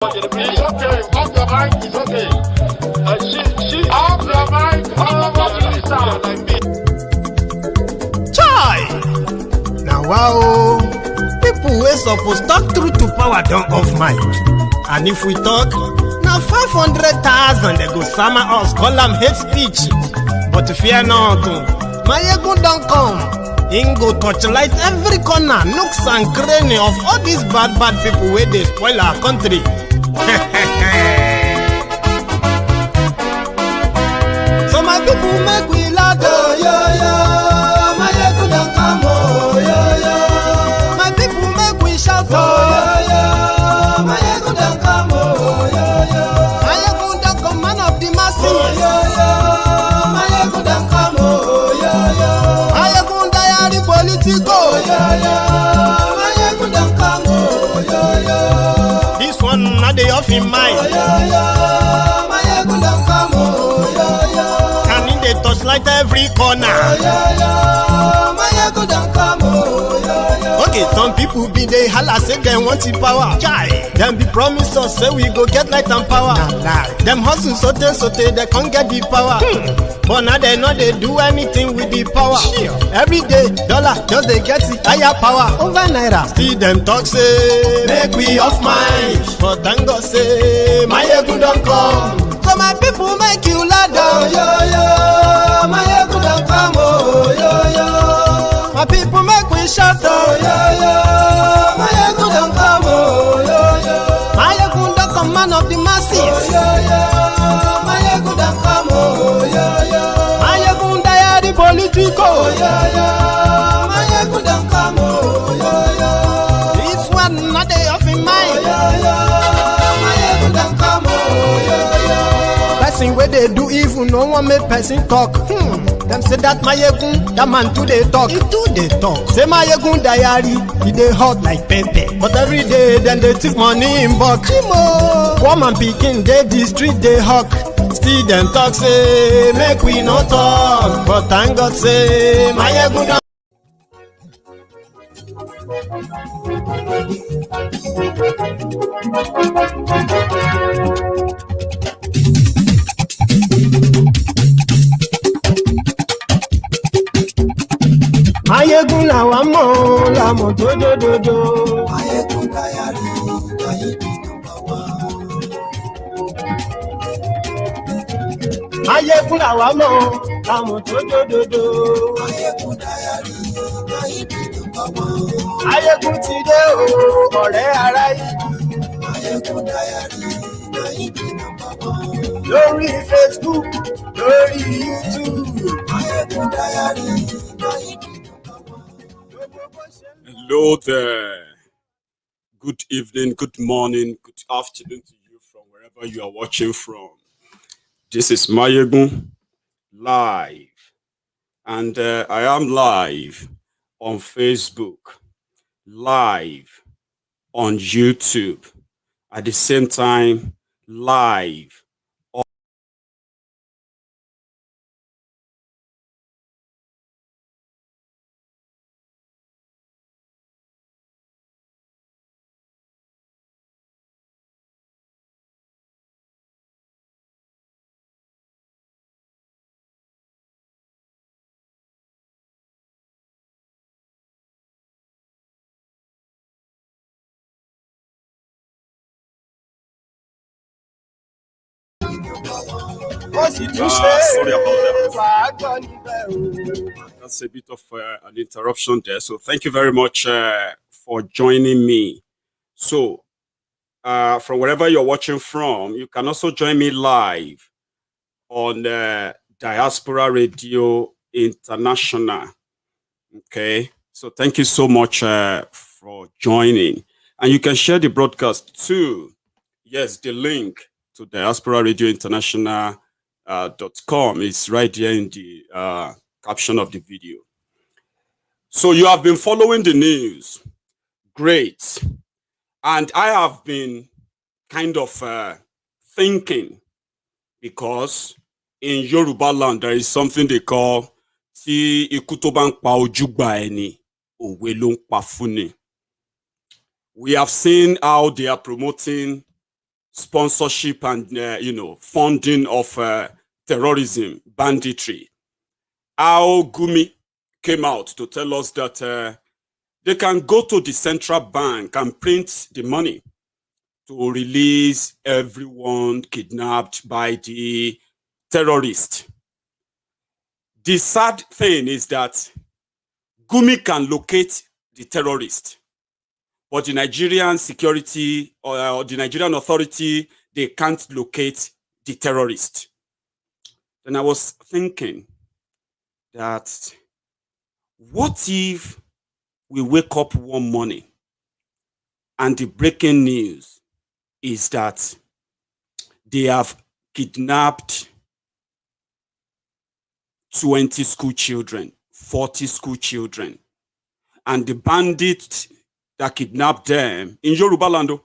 It's okay. Off the mic. It's okay. She off the mic. Chai! Now wow, people wey suppose talk truth to power don't off mic. And if we talk, now 500,000 they go summer us, call them hate speech. But fear not, Maiyegun don't come. Ingo torchlight every corner, nooks and cranny of all these bad people where they spoil our country. So my people make we laugh, oh yo yo. Maiyegun don't come, oh yo yo. My people make we shout, oh yo yo. Maiyegun don't come, oh yo yo. Maiyegun don't come, man of the masses, oh yo yo. Maiyegun don't come, oh yo yo. Maiyegun diary politico, oh yo yo. Maiyegun don't come, oh yo yo. This one not the off in mind. Oh yo yo. Maiyegun don't come, oh yo yo. Can in the touchlight every corner. Oh yo yo. Maiyegun don't come, oh yo yo. Okay, some people be they holla say they want the power. Chai. Them be promise us say we go get light and power. Nah. Them hustle sote they can't get the power. But now they know they do anything with the power. Every day, dollar just they get the higher power over naira. See them talk say make we off mind. But thank God say Maiyegun don't come. So my people make you loud, oh yo yo. Maiyegun don't come, oh yo yo. My people make we shout, oh yo yo. Maiyegun don't come, oh yo yo. Maiyegun don't come, man of the masses, oh yo yo. Maiyegun don't come, oh yo yo. Maiyegun diary politico, oh yo yo. Maiyegun don't come, oh yo yo. This one not they off in mind, oh yo yo. Maiyegun don't come, oh yo yo. Person where they do evil, no one make person talk. Them say that Maiyegun, that man too they talk. He too they talk. Say Maiyegun diary, he they hot like pepper. But every day then they take money in bulk. Woman picking, they the street they hawk. Still them talk say make we no talk. But thank God say Maiyegun don't. Maiyegun làwa mọ̀ làmọ̀ tó dòdòdò. Maiyegun diary, Maiyegun number one. Maiyegun làwa mọ̀ làmọ̀ tó dòdòdò. Maiyegun diary, Maiyegun number one. Maiyegun ti dé o, ọ̀rẹ́ ará yìí. Maiyegun diary, Maiyegun number one. Lórí Facebook, lórí YouTube. Maiyegun diary, Maiyegun. Hello there. Good evening, good morning, good afternoon to you from wherever you are watching from. This is Maiyegun live, and I am live on Facebook, live on YouTube, at the same time live sorry about that. That's a bit of an interruption there. So thank you very much for joining me. So from wherever you're watching from, you can also join me live on Diaspora Radio International. Okay. So thank you so much for joining. And you can share the broadcast too. Yes, the link to Diaspora Radio International .com is right there in the caption of the video. So you have been following the news. Great. And I have been kind of thinking, because in Yorubaland there is something they call Ti ikutoban pa ojugba eni, owe lo npa funi. We have seen how they are promoting sponsorship and funding of terrorism, banditry. How Gumi came out to tell us that they can go to the central bank and print the money to release everyone kidnapped by the terrorists. The sad thing is that Gumi can locate the terrorist, but the Nigerian security or the Nigerian authority, they can't locate the terrorist. Then I was thinking that what if we wake up one morning and the breaking news is that they have kidnapped 20 school children, 40 school children, and the bandits that kidnapped them in Yorubaland,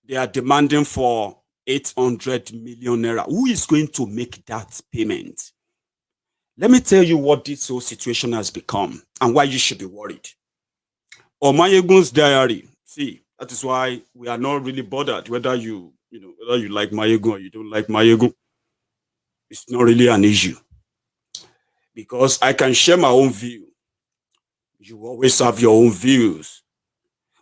they are demanding for 800 million naira. Who is going to make that payment? Let me tell you what this whole situation has become and why you should be worried. Maiyegun's diary. See, that is why we are not really bothered whether you like Maiyegun or you don't like Maiyegun. It's not really an issue, because I can share my own view. You always have your own views.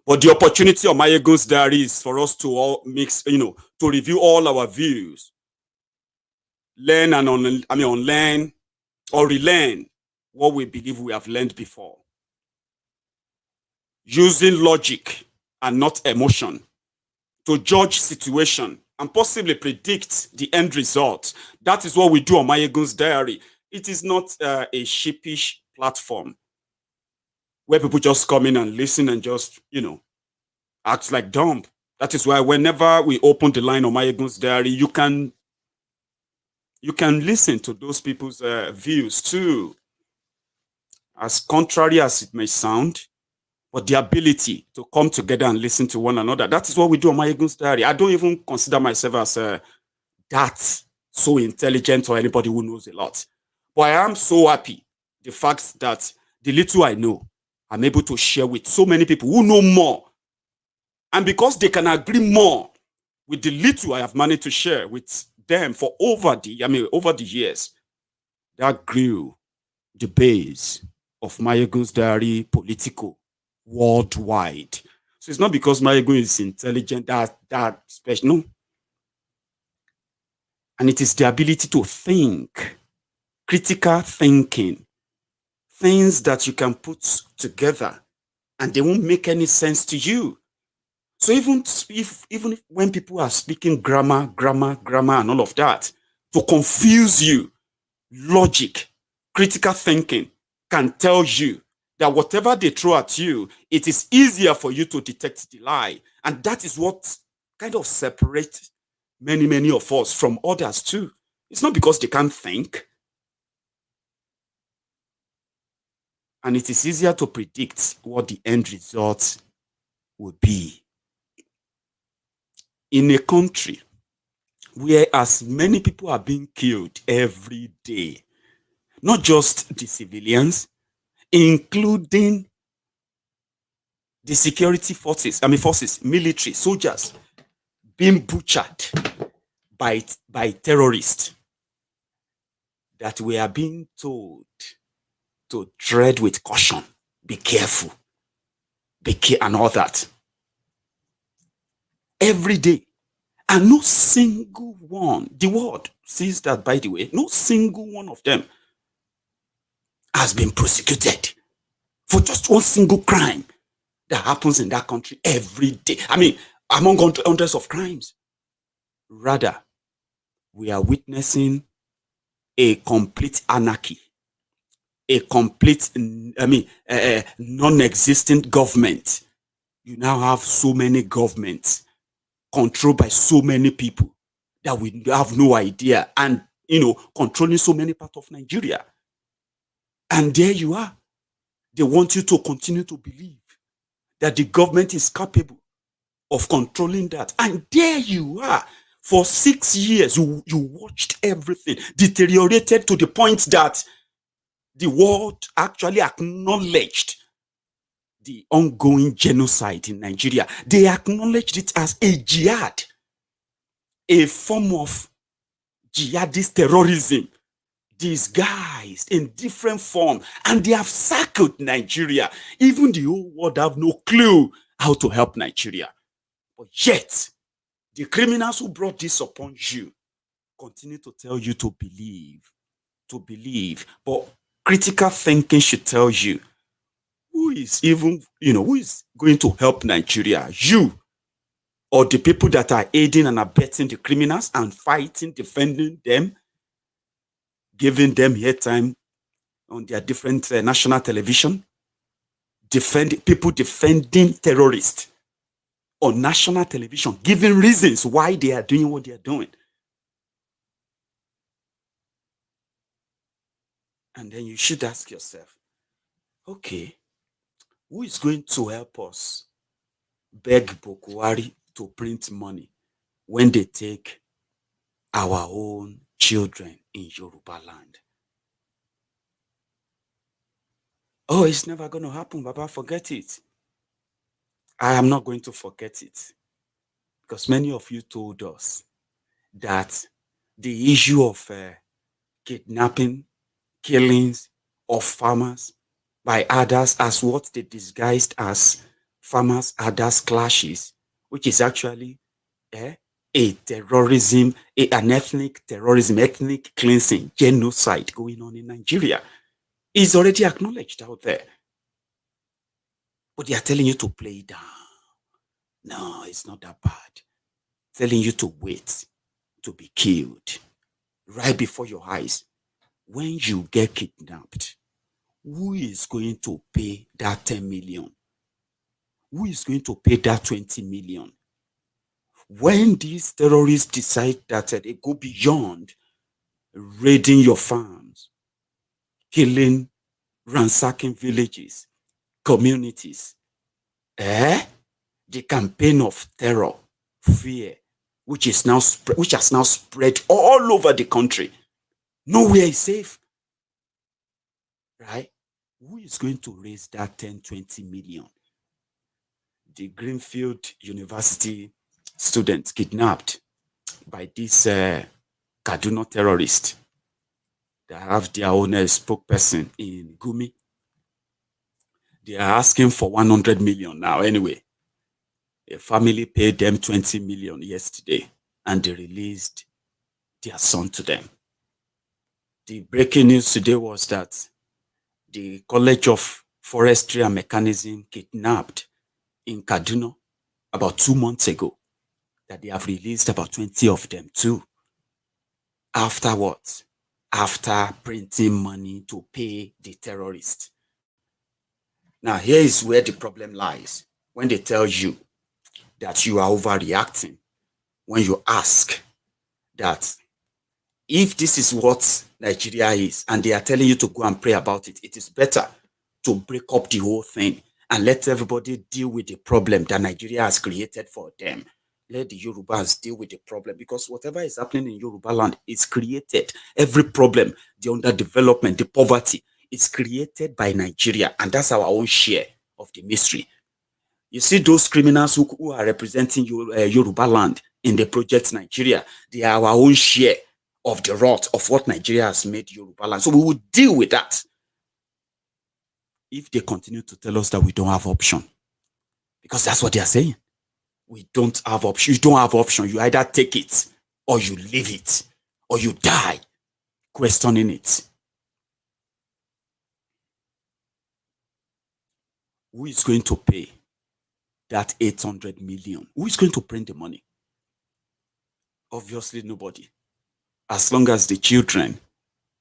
But the opportunity of Maiyegun's diary is for us to all mix, to review all our views, learn and unlearn or relearn what we believe we have learned before, using logic and not emotion to judge situation and possibly predict the end result. That is what we do on Maiyegun's diary. It is not a sheepish platform where people just come in and listen and just, act like dumb. That is why whenever we open the line on Maiyegun's diary, you can listen to those people's views too. As contrary as it may sound, but the ability to come together and listen to one another, that is what we do on Maiyegun's diary. I don't even consider myself as that so intelligent or anybody who knows a lot. But I am so happy the fact that the little I know, I'm able to share with so many people who know more. And because they can agree more with the little I have managed to share with them for over the years, that grew the base of Maiyegun's diary political worldwide. So it's not because Maiyegun is intelligent that special, no. And it is the ability to think, critical thinking, things that you can put together and they won't make any sense to you. So even if when people are speaking grammar and all of that to confuse you, logic, critical thinking can tell you that whatever they throw at you, it is easier for you to detect the lie. And that is what kind of separates many of us from others too. It's not because they can't think. And it is easier to predict what the end result will be. In a country where as many people are being killed every day, not just the civilians, including the security forces, military, soldiers, being butchered by terrorists, that we are being told to tread with caution, be careful, and all that. Every day. And no single one, the world says that, by the way, no single one of them has been prosecuted for just one single crime that happens in that country every day. Among hundreds of crimes. Rather, we are witnessing a complete anarchy, a complete, non-existent government. You now have so many governments controlled by so many people that we have no idea, and controlling so many parts of Nigeria. And there you are. They want you to continue to believe that the government is capable of controlling that. And there you are. For 6 years, you watched everything deteriorated to the point that the world actually acknowledged the ongoing genocide in Nigeria. They acknowledged it as a jihad. a form of jihadist terrorism disguised in different form, and they have circled Nigeria. Even the whole world have no clue how to help Nigeria. But yet, the criminals who brought this upon you continue to tell you to believe. But critical thinking should tell you who is even, who is going to help Nigeria? You or the people that are aiding and abetting the criminals and fighting, defending them, giving them airtime on their different national television, people defending terrorists on national television, giving reasons why they are doing what they are doing. And then you should ask yourself, okay, who is going to help us beg Bokwari to print money when they take our own children in Yorubaland? Oh, it's never going to happen, Baba, forget it. I am not going to forget it, because many of you told us that the issue of kidnapping, killings of farmers by others as what they disguised as farmers others clashes, which is actually a terrorism, an ethnic terrorism, ethnic cleansing, genocide going on in Nigeria, is already acknowledged out there. But they are telling you to play down. No, it's not that bad. Telling you to wait to be killed right before your eyes. When you get kidnapped, who is going to pay that 10 million? Who is going to pay that 20 million? When these terrorists decide that they go beyond raiding your farms, killing, ransacking villages, communities, the campaign of terror, fear, which has now spread all over the country. Nowhere is safe. Right? Who is going to raise that 10, 20 million? The Greenfield University students kidnapped by this Kaduna terrorist. They have their own spokesperson in Gumi. They are asking for 100 million now anyway. A family paid them 20 million yesterday, and they released their son to them. The breaking news today was that the College of Forestry and Mechanism kidnapped in Kaduna about 2 months ago, that they have released about 20 of them too. After what? After printing money to pay the terrorists. Now, here is where the problem lies. When they tell you that you are overreacting, when you ask that if this is what Nigeria is, and they are telling you to go and pray about it, it is better to break up the whole thing and let everybody deal with the problem that Nigeria has created for them. Let the Yorubas deal with the problem, because whatever is happening in Yorubaland is created. Every problem, the underdevelopment, the poverty, is created by Nigeria, and that's our own share of the mystery. You see those criminals who are representing Yorubaland in the project Nigeria, they are our own share of the rot of what Nigeria has made Yorubaland. So we will deal with that. If they continue to tell us that we don't have option, because that's what they are saying. We don't have option. You don't have option. You either take it or you leave it or you die questioning it. Who is going to pay that 800 million? Who is going to print the money? Obviously nobody. As long as the children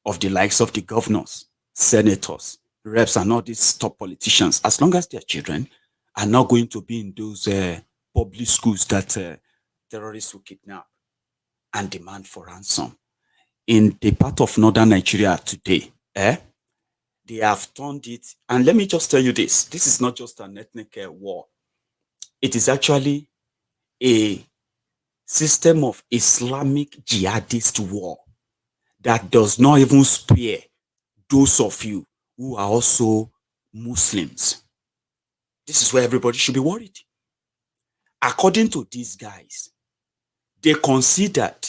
of the likes of the governors, senators, reps, and all these top politicians, as long as their children are not going to be in those public schools that terrorists will kidnap and demand for ransom. In the part of northern Nigeria today, they have turned it, and let me just tell you this is not just an ethnic war. It is actually a system of Islamic jihadist war that does not even spare those of you who are also Muslims. This is where everybody should be worried. According to these guys, they considered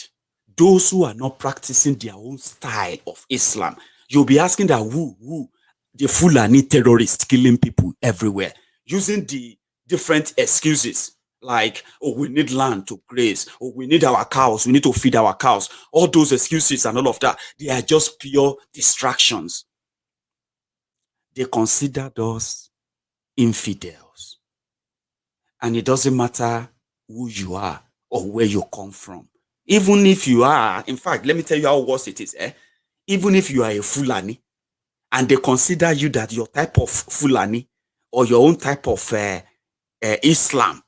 those who are not practicing their own style of Islam. You'll be asking that who the Fulani terrorists killing people everywhere, using the different excuses like, oh, we need land to graze, or we need our cows, we need to feed our cows. All those excuses and all of that, they are just pure distractions. They considered us infidels. And it doesn't matter who you are or where you come from. Even if you are, in fact, let me tell you how worse it is. Even if you are a Fulani and they consider you that your type of Fulani or your own type of Islam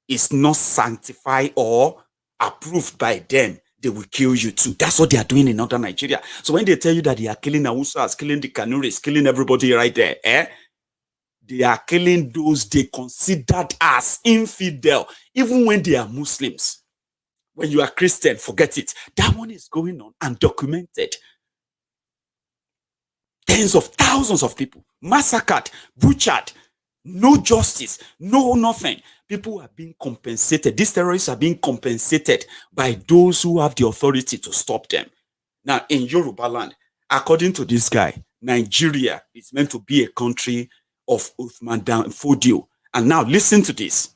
is not sanctified or approved by them, they will kill you too. That's what they are doing in northern Nigeria. So when they tell you that they are killing Awusas, killing the Kanuris, killing everybody right there, they are killing those they considered as infidel, even when they are Muslims. When you are Christian, forget it. That one is going on and documented. Tens of thousands of people massacred, butchered, no justice, no nothing. People are being compensated. These terrorists are being compensated by those who have the authority to stop them. Now, in Yorubaland, according to this guy, Nigeria is meant to be a country of Uthman Dan Fodio. And now, listen to this.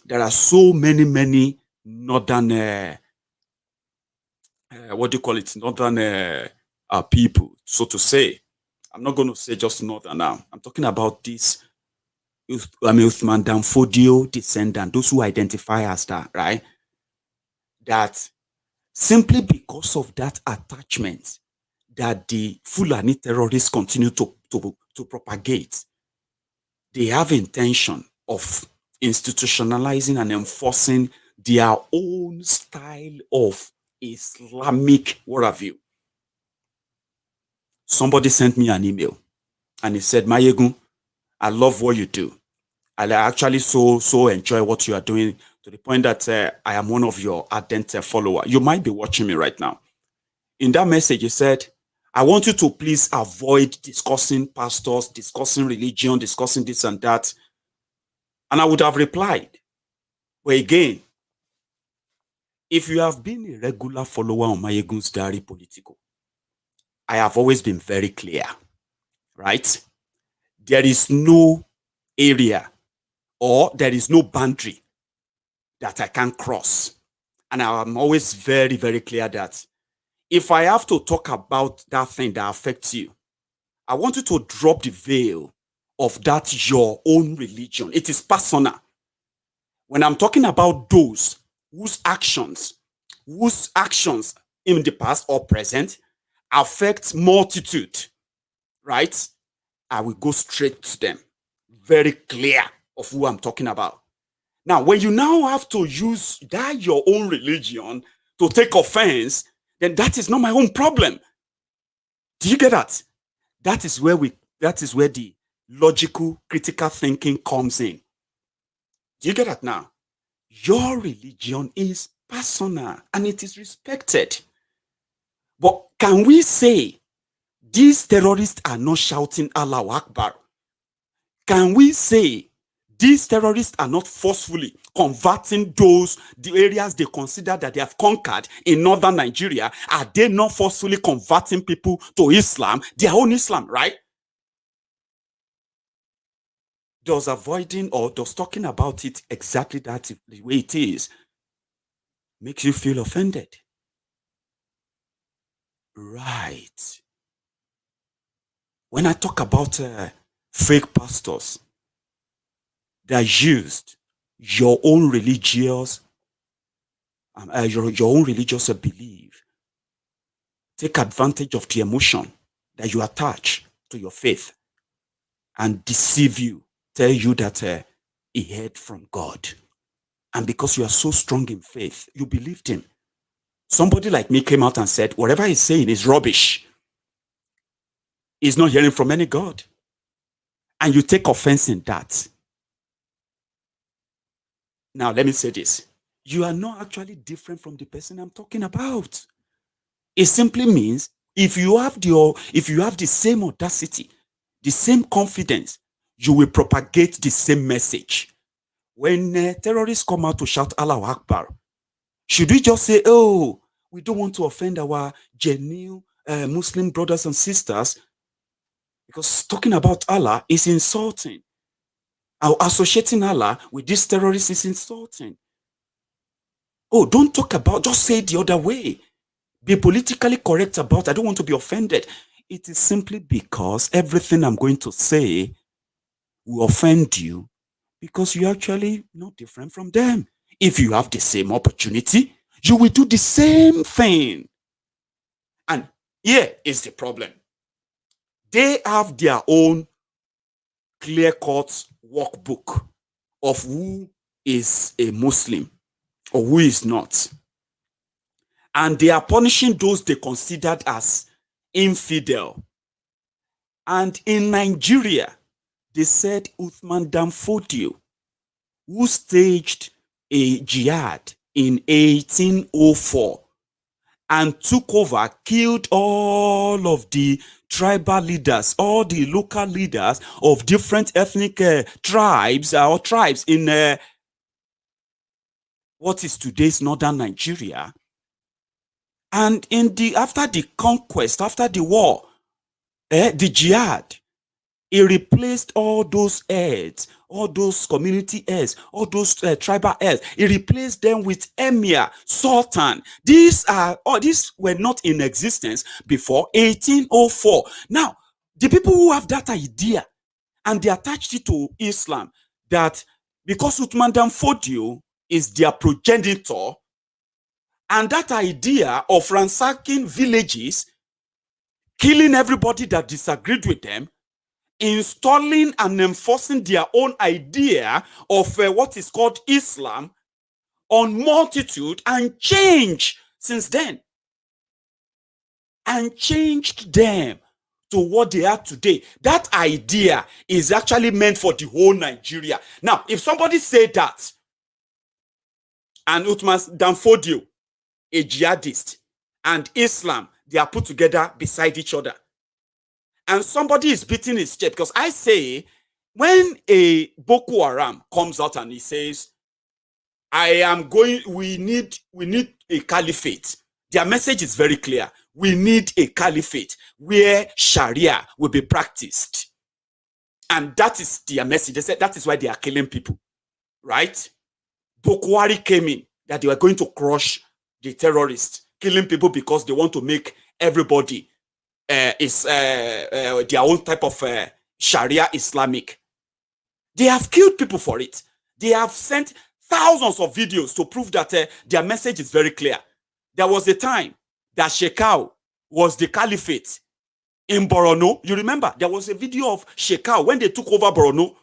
There are so many northern, northern people, so to say. I'm not going to say just northern now. I'm talking about this Uthman Dan Fodio descendant, those who identify as that, right? That simply because of that attachment that the Fulani terrorists continue to propagate, they have intention of institutionalizing and enforcing their own style of Islamic worldview. Somebody sent me an email and he said, Maiyegun, I love what you do. I actually so enjoy what you are doing, to the point that I am one of your ardent followers. You might be watching me right now. In that message, he said, I want you to please avoid discussing pastors, discussing religion, discussing this and that. And I would have replied, but again, if you have been a regular follower on Maiyegun's Diary Political, I have always been very clear, right? There is no area or there is no boundary that I can cross. And I'm always very, very clear that if I have to talk about that thing that affects you, I want you to drop the veil of that your own religion. It is personal. When I'm talking about those whose actions in the past or present affect multitude, right? I will go straight to them. Very clear of who I'm talking about. Now, when you now have to use that your own religion to take offense, then that is not my own problem. Do you get that? That is where the logical, critical thinking comes in. Do you get that now? Your religion is personal and it is respected. But can we say these terrorists are not shouting Allahu Akbar? Can we say these terrorists are not forcefully converting the areas they consider that they have conquered in northern Nigeria? Are they not forcefully converting people to Islam, their own Islam, right? Does avoiding or does talking about it exactly that the way it is makes you feel offended? Right. When I talk about fake pastors that used your own religious belief, take advantage of the emotion that you attach to your faith and deceive you, tell you that he heard from God. And because you are so strong in faith, you believed him. Somebody like me came out and said, whatever he's saying is rubbish. He's not hearing from any God. And you take offense in that. Now, let me say this. You are not actually different from the person I'm talking about. It simply means if you have the same audacity, the same confidence, you will propagate the same message. When terrorists come out to shout Allahu Akbar, Should we just say, oh, we don't want to offend our genuine Muslim brothers and sisters? Because talking about Allah is insulting. Associating Allah with these terrorists is insulting. Oh, don't talk about, just say it the other way. Be politically correct about, I don't want to be offended. It is simply because everything I'm going to say will offend you because you're actually not different from them. If you have the same opportunity, you will do the same thing. And here is the problem. They have their own clear-cut workbook of who is a Muslim or who is not. And they are punishing those they considered as infidel. And in Nigeria, they said Uthman Dan Fodio, who staged a jihad in 1804 and took over, killed all of the tribal leaders, all the local leaders of different ethnic tribes in what is today's northern Nigeria. And after the conquest, after the war, the jihad, he replaced all those heads, all those community heads, all those tribal heads. He replaced them with emir, sultan. These were not in existence before 1804. Now, the people who have that idea and they attached it to Islam, that because Uthman Dan Fodio is their progenitor, and that idea of ransacking villages, killing everybody that disagreed with them, installing and enforcing their own idea of what is called Islam on multitude, and change since then. And changed them to what they are today. That idea is actually meant for the whole Nigeria. Now, if somebody said that, and Uthman Dan Fodio, a jihadist, and Islam, they are put together beside each other, and somebody is beating his chest, because I say, when a Boko Haram comes out and he says, we need a caliphate, their message is very clear. We need a caliphate where Sharia will be practiced. And that is their message. They said that is why they are killing people, right? Boko Haram came in, that they were going to crush the terrorists, killing people because they want to make everybody their own type of Sharia Islamic. They have killed people for it. They have sent thousands of videos to prove that their message is very clear. There was a time that Shekau was the caliphate in Borno. You remember, there was a video of Shekau when they took over Borno.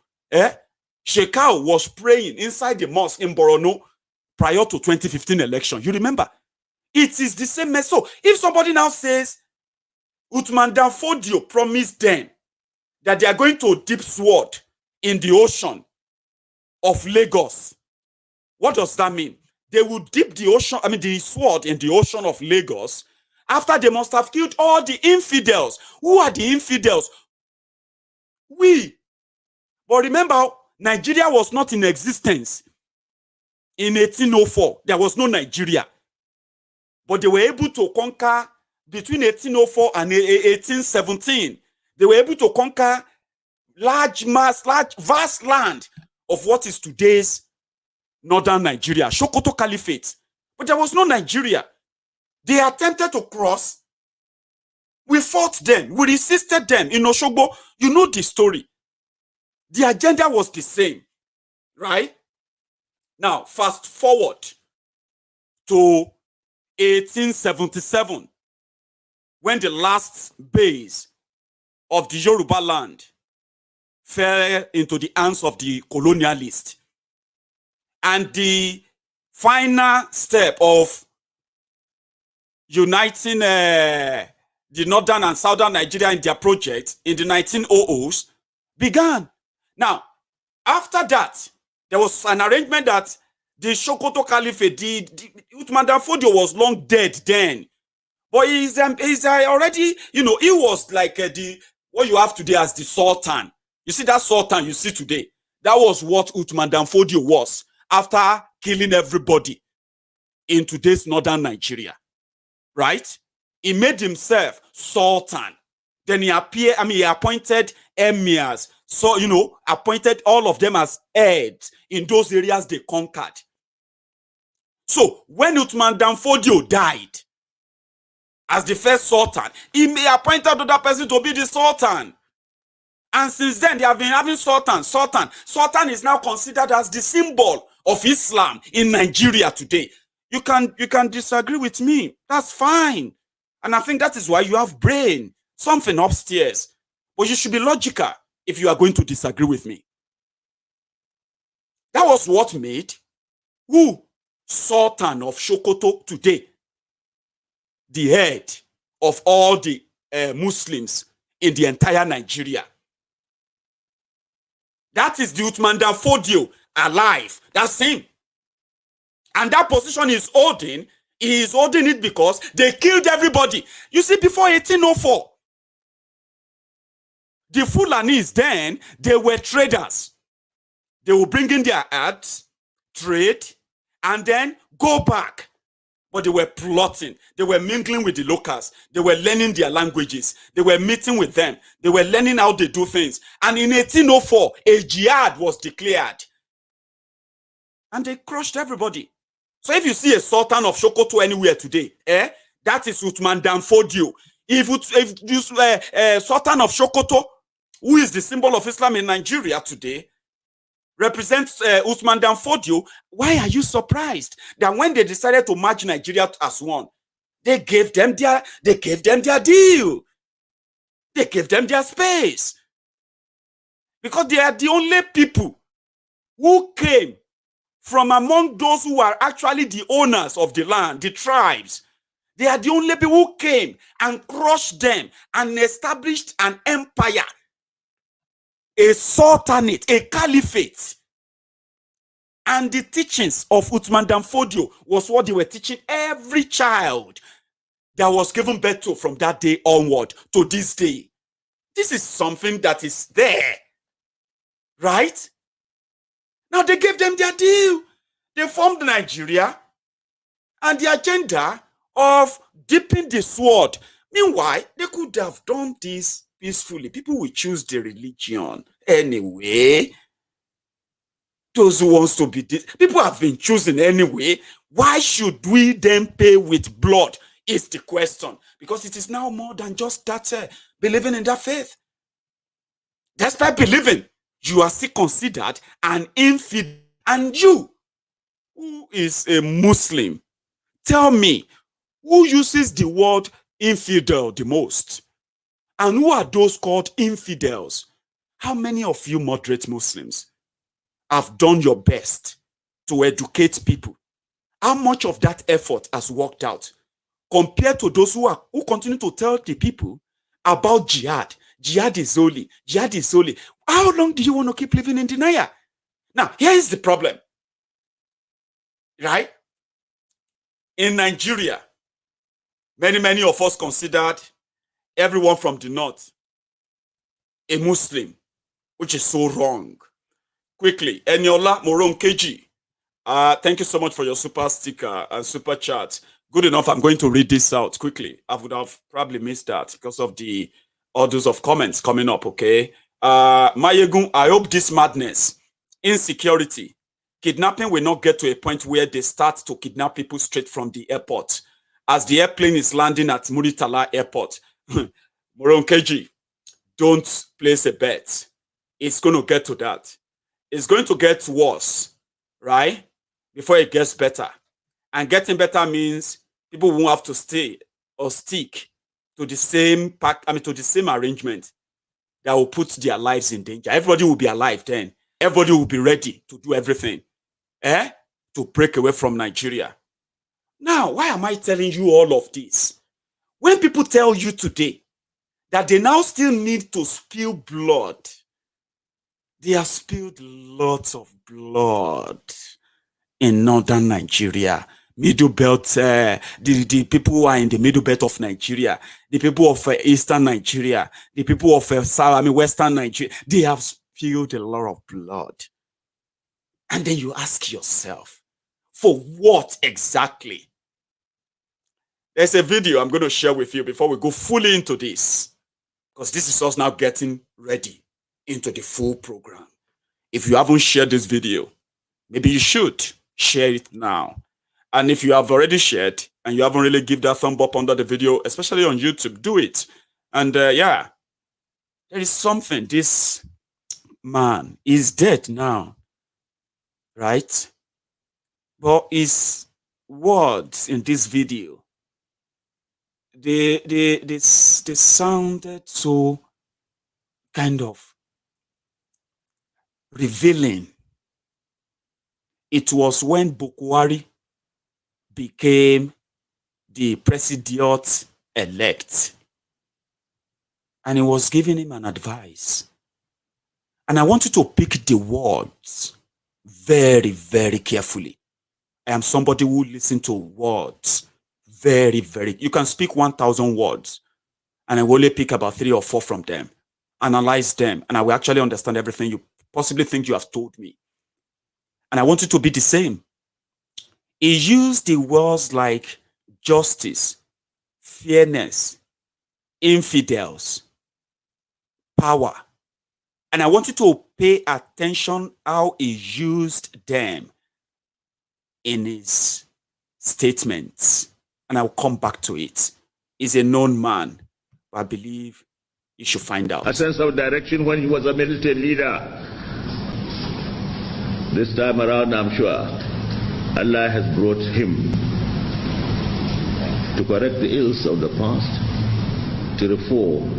Shekau was praying inside the mosque in Borno prior to 2015 election. You remember? It is the same message. So if somebody now says, Uthman Dan Fodio promised them that they are going to dip sword in the ocean of Lagos, what does that mean? They will dip the sword in the ocean of Lagos after they must have killed all the infidels. Who are the infidels? We. But remember, Nigeria was not in existence in 1804. There was no Nigeria. But they were able to conquer between 1804 and 1817. They were able to conquer vast land of what is today's northern Nigeria, Sokoto Caliphate. But there was no Nigeria. They attempted to cross. We fought them. We resisted them in Oshogbo. You know the story. The agenda was the same, right? Now, fast forward to 1877, when the last base of the Yorubaland fell into the hands of the colonialists. And the final step of uniting the northern and southern Nigeria in their project in the 1900s began. Now, after that, there was an arrangement that the Sokoto Caliphate, Uthman Dan Fodio was long dead then. But he's already, he was like what you have today as the Sultan. You see that Sultan you see today? That was what Uthman Dan Fodio was after killing everybody. in today's northern Nigeria, right? He made himself sultan. Then he appointed emirs. So, appointed all of them as heads in those areas they conquered. So, when Uthman Dan Fodio died as the first sultan, he may appoint another person to be the sultan. And since then, they have been having sultan. Sultan is now considered as the symbol of Islam in Nigeria today. You can disagree with me. That's fine. And I think that is why you have brain, something upstairs. But you should be logical if you are going to disagree with me. That was what made who? Sultan of Sokoto today the head of all the Muslims in the entire Nigeria. That is the Uthman Dan Fodio alive. That's him. And that position is holding. He is holding it because they killed everybody. You see, before 1804, the Fulanis then, they were traders. They will bring in their ads, trade, and then go back. But they were plotting. They were mingling with the locals. They were learning their languages. They were meeting with them. They were learning how they do things. And in 1804, a jihad was declared. And they crushed everybody. So if you see a Sultan of Sokoto anywhere today, that is Uthman Dan Fodio. If you Sultan of Sokoto, who is the symbol of Islam in Nigeria today, represents Uthman Dan Fodio, why are you surprised that when they decided to merge Nigeria as one, they gave them their deal. They gave them their space. Because they are the only people who came from among those who are actually the owners of the land, the tribes. They are the only people who came and crushed them and established an empire, a sultanate, a caliphate. And the teachings of Uthman Dan Fodio was what they were teaching every child that was given birth to from that day onward to this day. This is something that is there, right? Now they gave them their deal. They formed Nigeria and the agenda of dipping the sword. Meanwhile, they could have done this peacefully. People will choose the religion anyway. Those who wants to be this, people have been choosing anyway. Why should we then pay with blood? Is the question. Because it is now more than just that believing in that faith. Despite believing, you are still considered an infidel. And you, who is a Muslim, tell me, who uses the word infidel the most? And who are those called infidels? How many of you moderate Muslims have done your best to educate people? How much of that effort has worked out compared to those who continue to tell the people about jihad? Jihad is holy. Jihad is holy. How long do you want to keep living in denial? Now, here is the problem. Right? In Nigeria, many of us considered everyone from the north a Muslim, which is so wrong. Quickly, Eniola Moronkeji, thank you so much for your super sticker and super chat. Good enough, I'm going to read this out quickly. I would have probably missed that because of the orders of comments coming up, okay? Maiyegun, I hope this madness, insecurity, kidnapping will not get to a point where they start to kidnap people straight from the airport. As the airplane is landing at Muritala Airport. Moronkeji, don't place a bet. It's going to get to that. It's going to get worse, right? Before it gets better. And getting better means people won't have to stay or stick to the same to the same arrangement that will put their lives in danger. Everybody will be alive then. Everybody will be ready to do everything, to break away from Nigeria. Now, why am I telling you all of this? When people tell you today that they now still need to spill blood, they have spilled lots of blood in northern Nigeria, middle belt, the people who are in the middle belt of Nigeria, the people of eastern Nigeria, the people of western Nigeria, they have spilled a lot of blood. And then you ask yourself, For what exactly? There's a video I'm going to share with you before we go fully into this, because this is us now getting ready into the full program. If you haven't shared this video, maybe you should share it now. And if you have already shared and you haven't really given that thumb up under the video, especially on YouTube, do it. And yeah, there is something. This man is dead now, right? But his words in this video, they sounded so kind of revealing. It was when Bukwari became the president-elect, and he was giving him an advice. And I want you to pick the words very, very carefully. I am somebody who listens to words very, very. You can speak 1,000 words, and I will only pick about 3 or 4 from them, analyze them, and I will actually understand everything you possibly think you have told me. And I want you to be the same. He used the words like justice, fairness, infidels, power. And I want you to pay attention how he used them in his statements. And I'll come back to it. He's a known man, but I believe you should find out. A sense of direction when he was a military leader. This time around, I'm sure Allah has brought him to correct the ills of the past, to reform.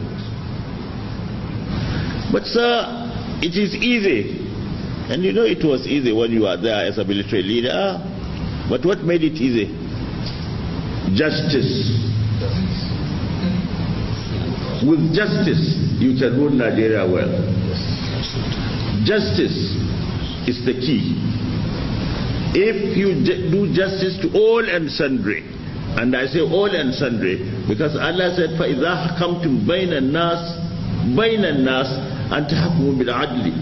But sir, it is easy, and you know it was easy when you were there as a military leader. But what made it easy? Justice. With justice, you can rule Nigeria well. Justice is the key. If you do justice to all and sundry, and I say all and sundry because Allah said, فَإِذَا حَكَمْتُمْ بَيْنَ النَّاسِ أَنْ تَحْكُمُوا بِالْعَدْلِ.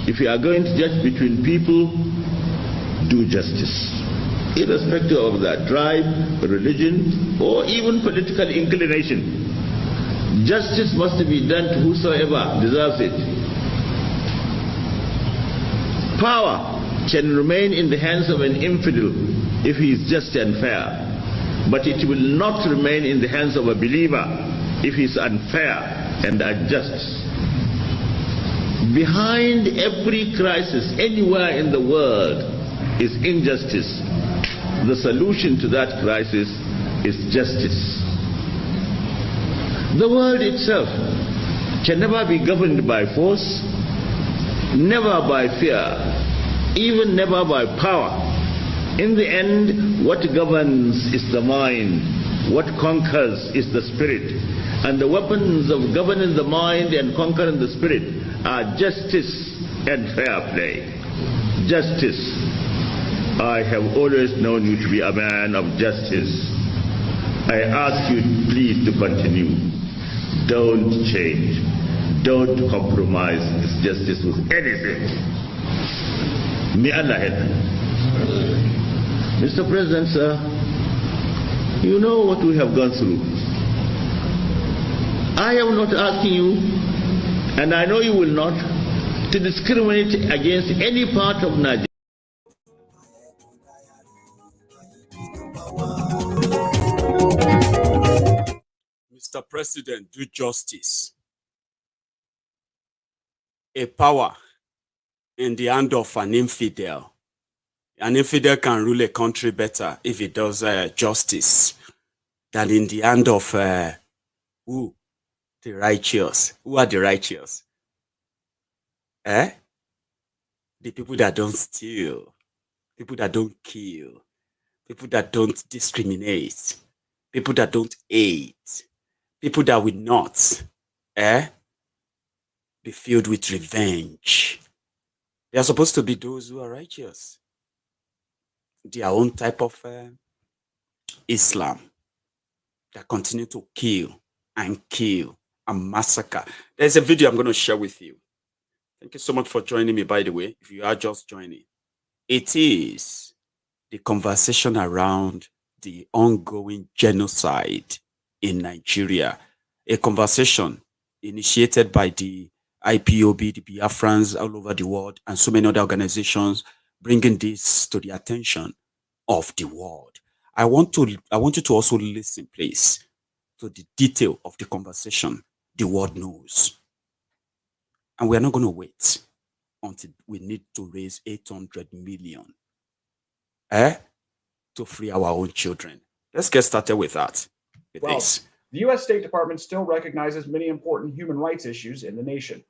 If you are going to judge between people, do justice, irrespective of their tribe, religion, or even political inclination. Justice must be done to whosoever deserves it. Power can remain in the hands of an infidel if he is just and fair, but it will not remain in the hands of a believer if he is unfair and unjust. Behind every crisis anywhere in the world is injustice. The solution to that crisis is justice. The world itself can never be governed by force, never by fear, even never by power. In the end, what governs is the mind, what conquers is the spirit. And the weapons of governing the mind and conquering the spirit are justice and fair play. Justice. I have always known you to be a man of justice. I ask you please to continue. Don't change. Don't compromise this justice with anything. May Allah help you. Mr. President, sir, you know what we have gone through. I am not asking you, and I know you will not, to discriminate against any part of Nigeria. Mr. President, do justice. A power in the hand of an infidel. An infidel can rule a country better if it does justice than in the hand of who? The righteous. Who are the righteous? The people that don't steal, people that don't kill, people that don't discriminate, people that don't hate, people that will not be filled with revenge. They are supposed to be those who are righteous. Their own type of Islam that continue to kill and massacre. There's a video I'm going to share with you. Thank you so much for joining me, by the way, if you are just joining. It is the conversation around the ongoing genocide in Nigeria, a conversation initiated by the IPOB, the Biafrans all over the world, and so many other organizations, bringing this to the attention of the world. I want you to also listen, please, to the detail of the conversation the world knows. And we're not going to wait until we need to raise 800 million to free our own children. Let's get started with that. The U.S. State Department still recognizes many important human rights issues in the nation.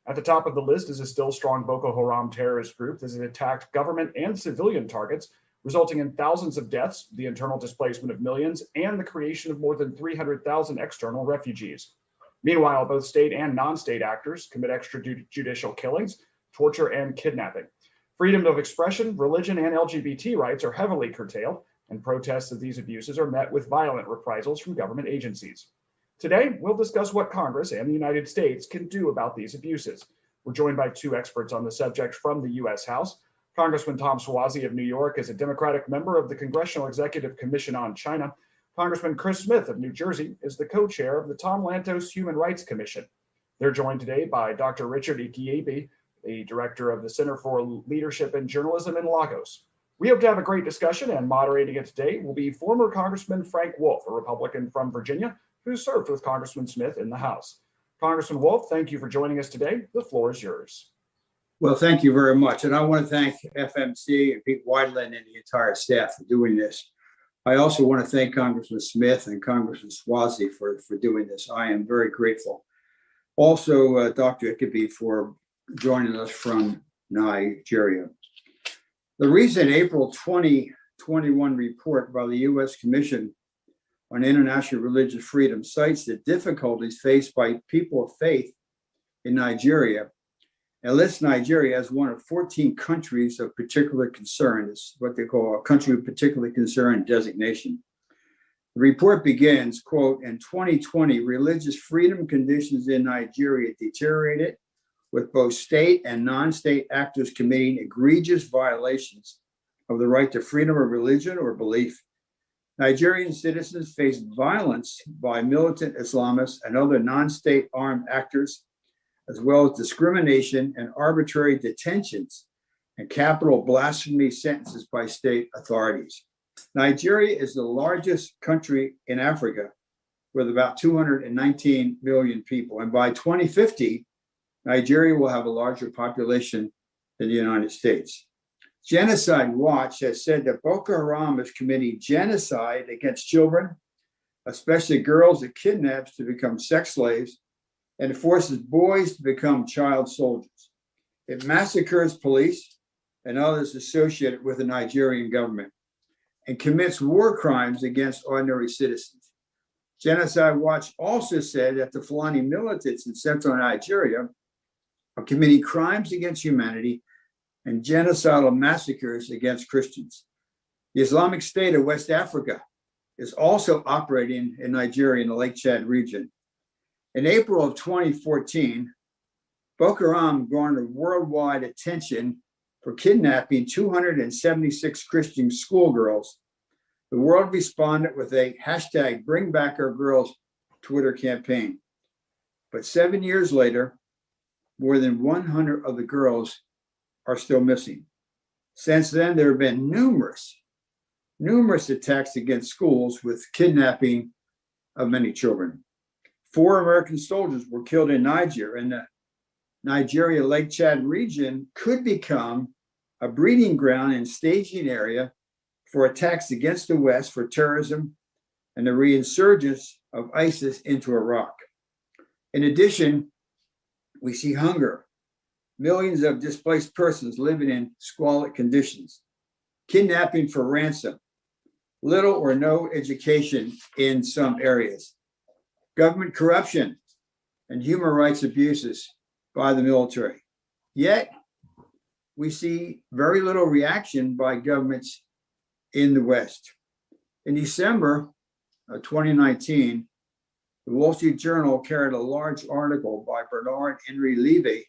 At the top of the list is a still strong Boko Haram terrorist group that has attacked government and civilian targets, resulting in thousands of deaths, the internal displacement of millions, and the creation of more than 300,000 external refugees. Meanwhile, both state and non-state actors commit extrajudicial killings, torture, and kidnapping. Freedom of expression, religion, and LGBT rights are heavily curtailed, and protests of these abuses are met with violent reprisals from government agencies. Today, we'll discuss what Congress and the United States can do about these abuses. We're joined by two experts on the subject from the U.S. House. Congressman Tom Suozzi of New York is a Democratic member of the Congressional Executive Commission on China. Congressman Chris Smith of New Jersey is the co-chair of the Tom Lantos Human Rights Commission. They're joined today by Dr. Richard Ikiebi, the director of the Center for Leadership and Journalism in Lagos. We hope to have a great discussion, and moderating it today will be former Congressman Frank Wolf, a Republican from Virginia, who served with Congressman Smith in the House. Congressman Wolf, thank you for joining us today. The floor is yours. Well, thank you very much. And I want to thank FMC and Pete Weidland and the entire staff for doing this. I also want to thank Congressman Smith and Congressman Suozzi for doing this. I am very grateful. Also, Dr. Ikebe for joining us from Nigeria. The recent April 2021 report by the U.S. Commission on International Religious Freedom cites the difficulties faced by people of faith in Nigeria and lists Nigeria as one of 14 countries of particular concern. It's what they call a country of particular concern designation. The report begins, quote, in 2020, religious freedom conditions in Nigeria deteriorated, with both state and non-state actors committing egregious violations of the right to freedom of religion or belief. Nigerian citizens face violence by militant Islamists and other non-state armed actors, as well as discrimination and arbitrary detentions and capital blasphemy sentences by state authorities. Nigeria is the largest country in Africa with about 219 million people. And by 2050, Nigeria will have a larger population than the United States. Genocide Watch has said that Boko Haram is committing genocide against children, especially girls it kidnaps to become sex slaves, and it forces boys to become child soldiers. It massacres police and others associated with the Nigerian government and commits war crimes against ordinary citizens. Genocide Watch also said that the Fulani militants in central Nigeria are committing crimes against humanity and genocidal massacres against Christians. The Islamic State of West Africa is also operating in Nigeria in the Lake Chad region. In April of 2014, Boko Haram garnered worldwide attention for kidnapping 276 Christian schoolgirls. The world responded with a hashtag Bring Back Our Girls Twitter campaign. But 7 years later, more than 100 of the girls are still missing. Since then, there have been numerous attacks against schools with kidnapping of many children. 4 American soldiers were killed in Niger, and the Nigeria Lake Chad region could become a breeding ground and staging area for attacks against the West for terrorism and the resurgence of ISIS into Iraq. In addition, we see hunger, millions of displaced persons living in squalid conditions, kidnapping for ransom, little or no education in some areas, government corruption, and human rights abuses by the military. Yet, we see very little reaction by governments in the West. In December of 2019, the Wall Street Journal carried a large article by Bernard Henry Levy,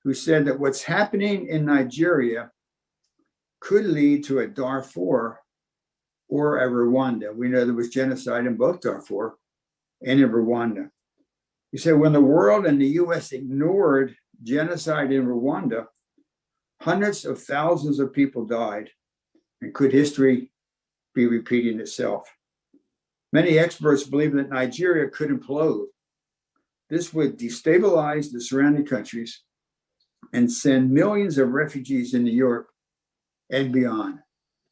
who said that what's happening in Nigeria could lead to a Darfur or a Rwanda. We know there was genocide in both Darfur and in Rwanda. He said, when the world and the US ignored genocide in Rwanda, hundreds of thousands of people died. And could history be repeating itself? Many experts believe that Nigeria could implode. This would destabilize the surrounding countries and send millions of refugees into Europe and beyond.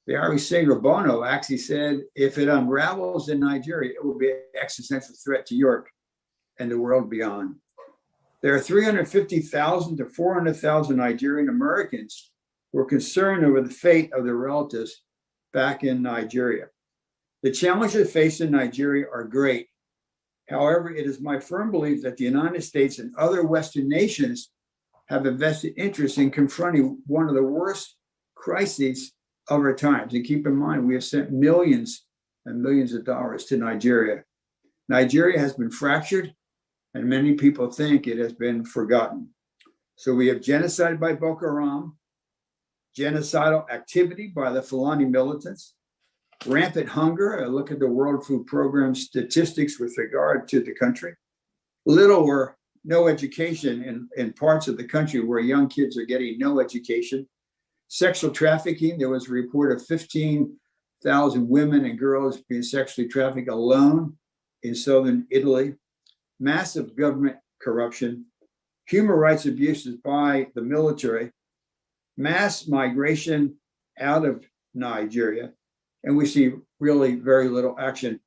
The Irish singer Bono actually said, if it unravels in Nigeria, it will be an existential threat to Europe and the world beyond. There are 350,000 to 400,000 Nigerian Americans who are concerned over the fate of their relatives back in Nigeria. The challenges faced in Nigeria are great. However, it is my firm belief that the United States and other Western nations have a vested interest in confronting one of the worst crises of our times. And keep in mind, we have sent millions and millions of dollars to Nigeria. Nigeria has been fractured, and many people think it has been forgotten. So we have genocide by Boko Haram, genocidal activity by the Fulani militants, rampant hunger. I look at the World Food Program statistics with regard to the country. Little or no education in parts of the country where young kids are getting no education. Sexual trafficking, there was a report of 15,000 women and girls being sexually trafficked alone in southern Italy. Massive government corruption, human rights abuses by the military, mass migration out of Nigeria, and we see really very little action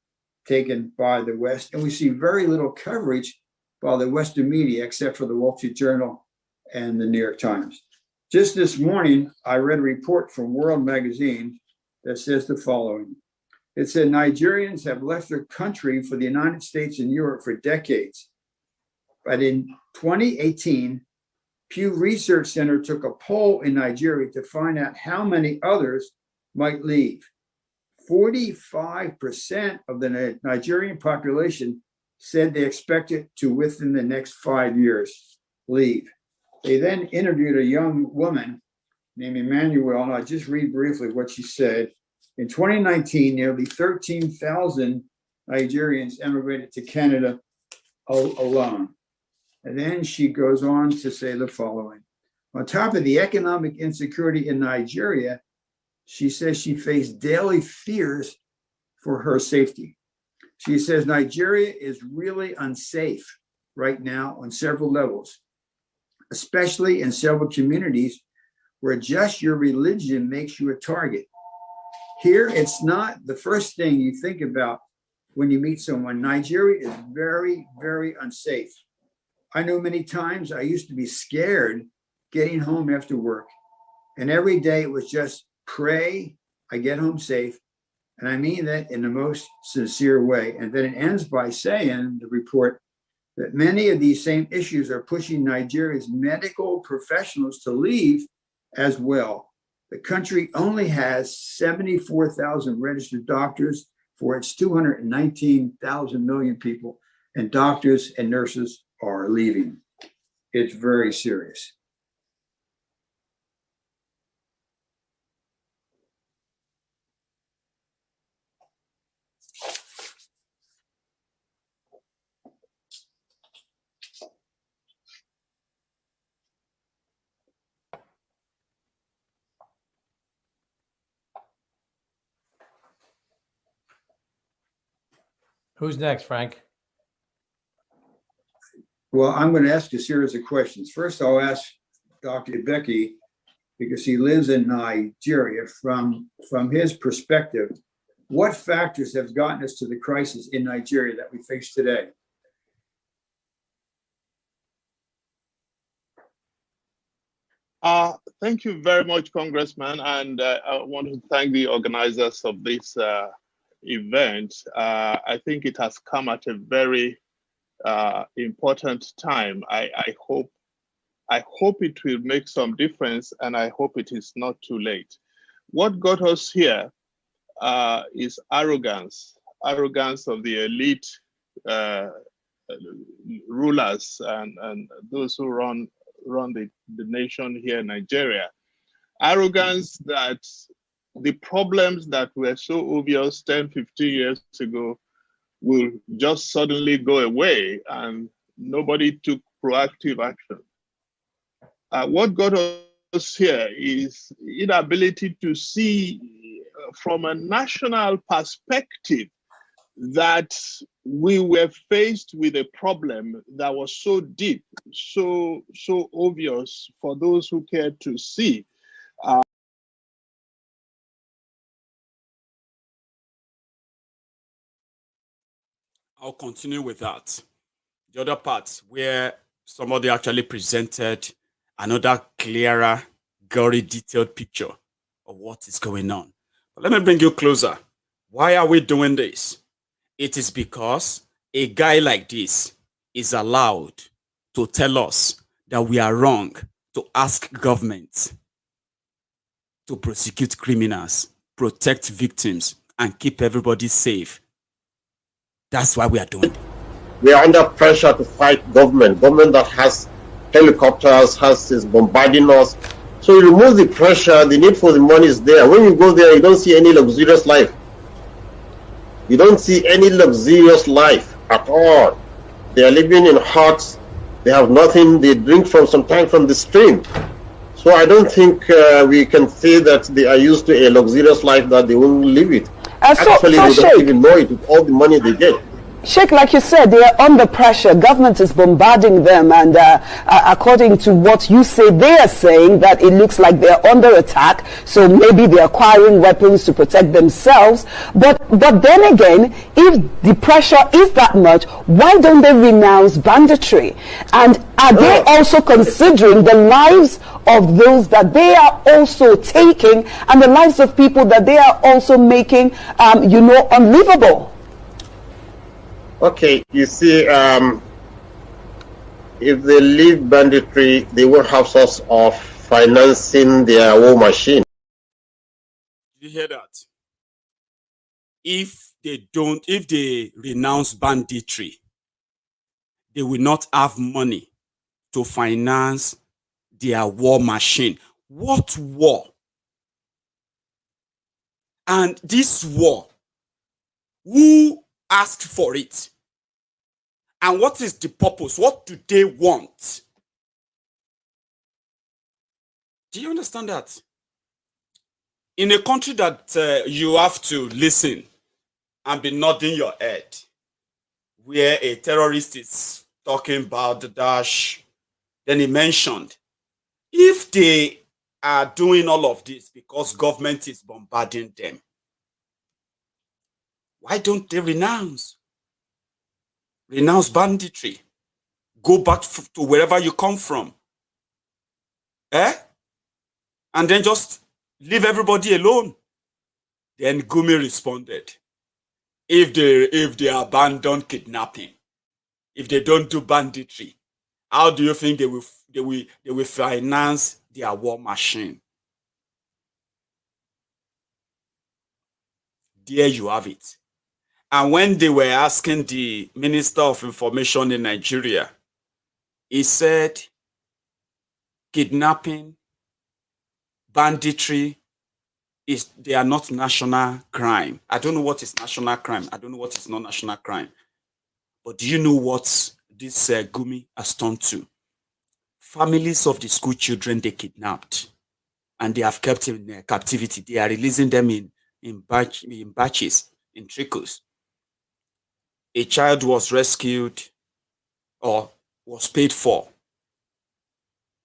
taken by the West, and we see very little coverage by the Western media, except for the Wall Street Journal and the New York Times. Just this morning, I read a report from World Magazine that says the following. It said Nigerians have left their country for the United States and Europe for decades. But in 2018, Pew Research Center took a poll in Nigeria to find out how many others might leave. 45% of the Nigerian population said they expected to, within the next 5 years, leave. They then interviewed a young woman named Emmanuel, and I'll just read briefly what she said. In 2019, nearly 13,000 Nigerians emigrated to Canada alone. And then she goes on to say the following. On top of the economic insecurity in Nigeria, she says she faced daily fears for her safety. She says Nigeria is really unsafe right now on several levels, especially in several communities where just your religion makes you a target. Here, it's not the first thing you think about when you meet someone. Nigeria is very, very unsafe. I know many times I used to be scared getting home after work. And every day it was just pray I get home safe. And I mean that in the most sincere way. And then it ends by saying, the report, that many of these same issues are pushing Nigeria's medical professionals to leave as well. The country only has 74,000 registered doctors for its 219,000 million people, and doctors and nurses are leaving. It's very serious. Who's next, Frank? Well, I'm going to ask a series of questions. First, I'll ask Dr. Becky, because he lives in Nigeria, from his perspective, what factors have gotten us to the crisis in Nigeria that we face today? Thank you very much, Congressman. And I want to thank the organizers of this event. I think it has come at a very important time. I hope it will make some difference, and I hope it is not too late. What got us here is arrogance of the elite rulers and those who run the nation here in Nigeria. arrogance that the problems that were so obvious 10, 15 years ago will just suddenly go away and nobody took proactive action. What got us here is inability to see from a national perspective that we were faced with a problem that was so deep, so obvious for those who cared to see. I'll continue with that. The other part where somebody actually presented another clearer, gory, detailed picture of what is going on. But let me bring you closer. Why are we doing this? It is because a guy like this is allowed to tell us that we are wrong to ask government to prosecute criminals, protect victims, and keep everybody safe. That's why we are doing it. We are under pressure to fight government that has helicopters, is bombarding us. So you remove the pressure, the need for the money is there. When you go there, you don't see any luxurious life. You don't see any luxurious life at all. They are living in huts. They have nothing. They drink from sometimes from the stream. So I don't think we can say that they are used to a luxurious life that they won't live it. Actually, they don't even know it with all the money they get. Sheikh, like you said, they are under pressure. Government is bombarding them, and according to what you say, they are saying that it looks like they are under attack. So maybe they're acquiring weapons to protect themselves. But then again, if the pressure is that much, why don't they renounce banditry? And are they also considering the lives of those that they are also taking, and the lives of people that they are also making, unlivable? Okay, you see, if they leave banditry, they will have source of financing their war machine. You hear that? If they renounce banditry, they will not have money to finance their war machine. What war? And this war, who asked for it? And what is the purpose? What do they want? Do you understand that? In a country that you have to listen and be nodding your head, where a terrorist is talking about the dash, then he mentioned, if they are doing all of this because government is bombarding them, why don't they renounce? Renounce banditry. Go back to wherever you come from. And then just leave everybody alone. Then Gumi responded, if they abandon kidnapping, if they don't do banditry, how do you think they will finance their war machine? There you have it. And when they were asking the Minister of Information in Nigeria, he said kidnapping, banditry, they are not national crime. I don't know what is national crime. I don't know what is not national crime. But do you know what this Gumi has turned to? Families of the school children they kidnapped and they have kept in captivity. They are releasing them in batches, in trickles. A child was rescued or was paid for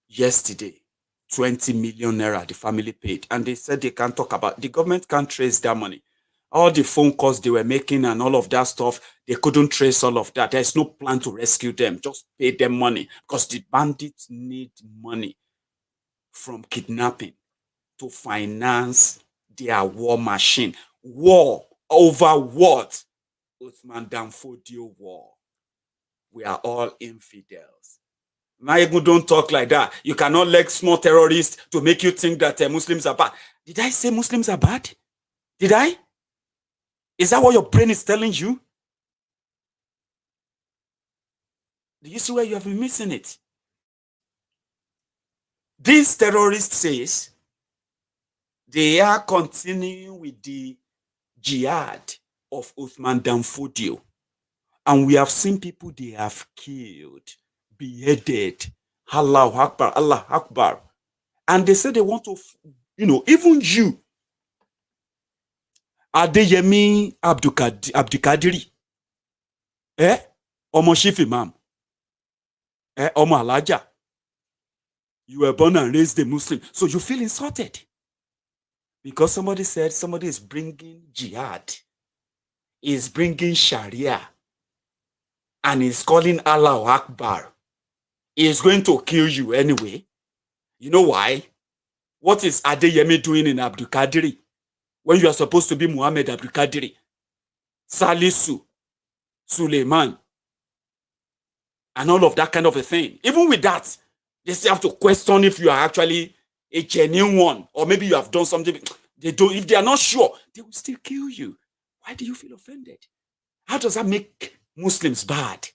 yesterday. 20 million naira the family paid. And they said they can't talk about, the government can't trace that money. All the phone calls they were making and all of that stuff, they couldn't trace all of that. There's no plan to rescue them. Just pay them money because the bandits need money from kidnapping to finance their war machine. War over what? Uthman Danfodio war. We are all infidels. Maiyegun, don't talk like that. You cannot let small terrorists to make you think that Muslims are bad. Did I say Muslims are bad? Did I? Is that what your brain is telling you? Do you see where you have been missing it? This terrorist says They are continuing with the jihad of Uthman Dan Fodio. And we have seen people they have killed, beheaded. Allah Akbar, Allah Akbar. And they say they want to, even you, Adeyemi Abdulkadiri, Omo Chief Imam, Omo Alaja, you were born and raised a Muslim, so you feel insulted because somebody said somebody is bringing jihad, is bringing Sharia, and is calling Allah Akbar. He is going to kill you anyway. You know why? What is Adeyemi doing in Abdulkadiri when you are supposed to be Muhammad Abdulkadiri, Salisu, Suleiman, and all of that kind of a thing? Even with that, they still have to question if you are actually a genuine one, or maybe you have done something. They don't. If they are not sure, they will still kill you. Why do you feel offended? How does that make Muslims bad?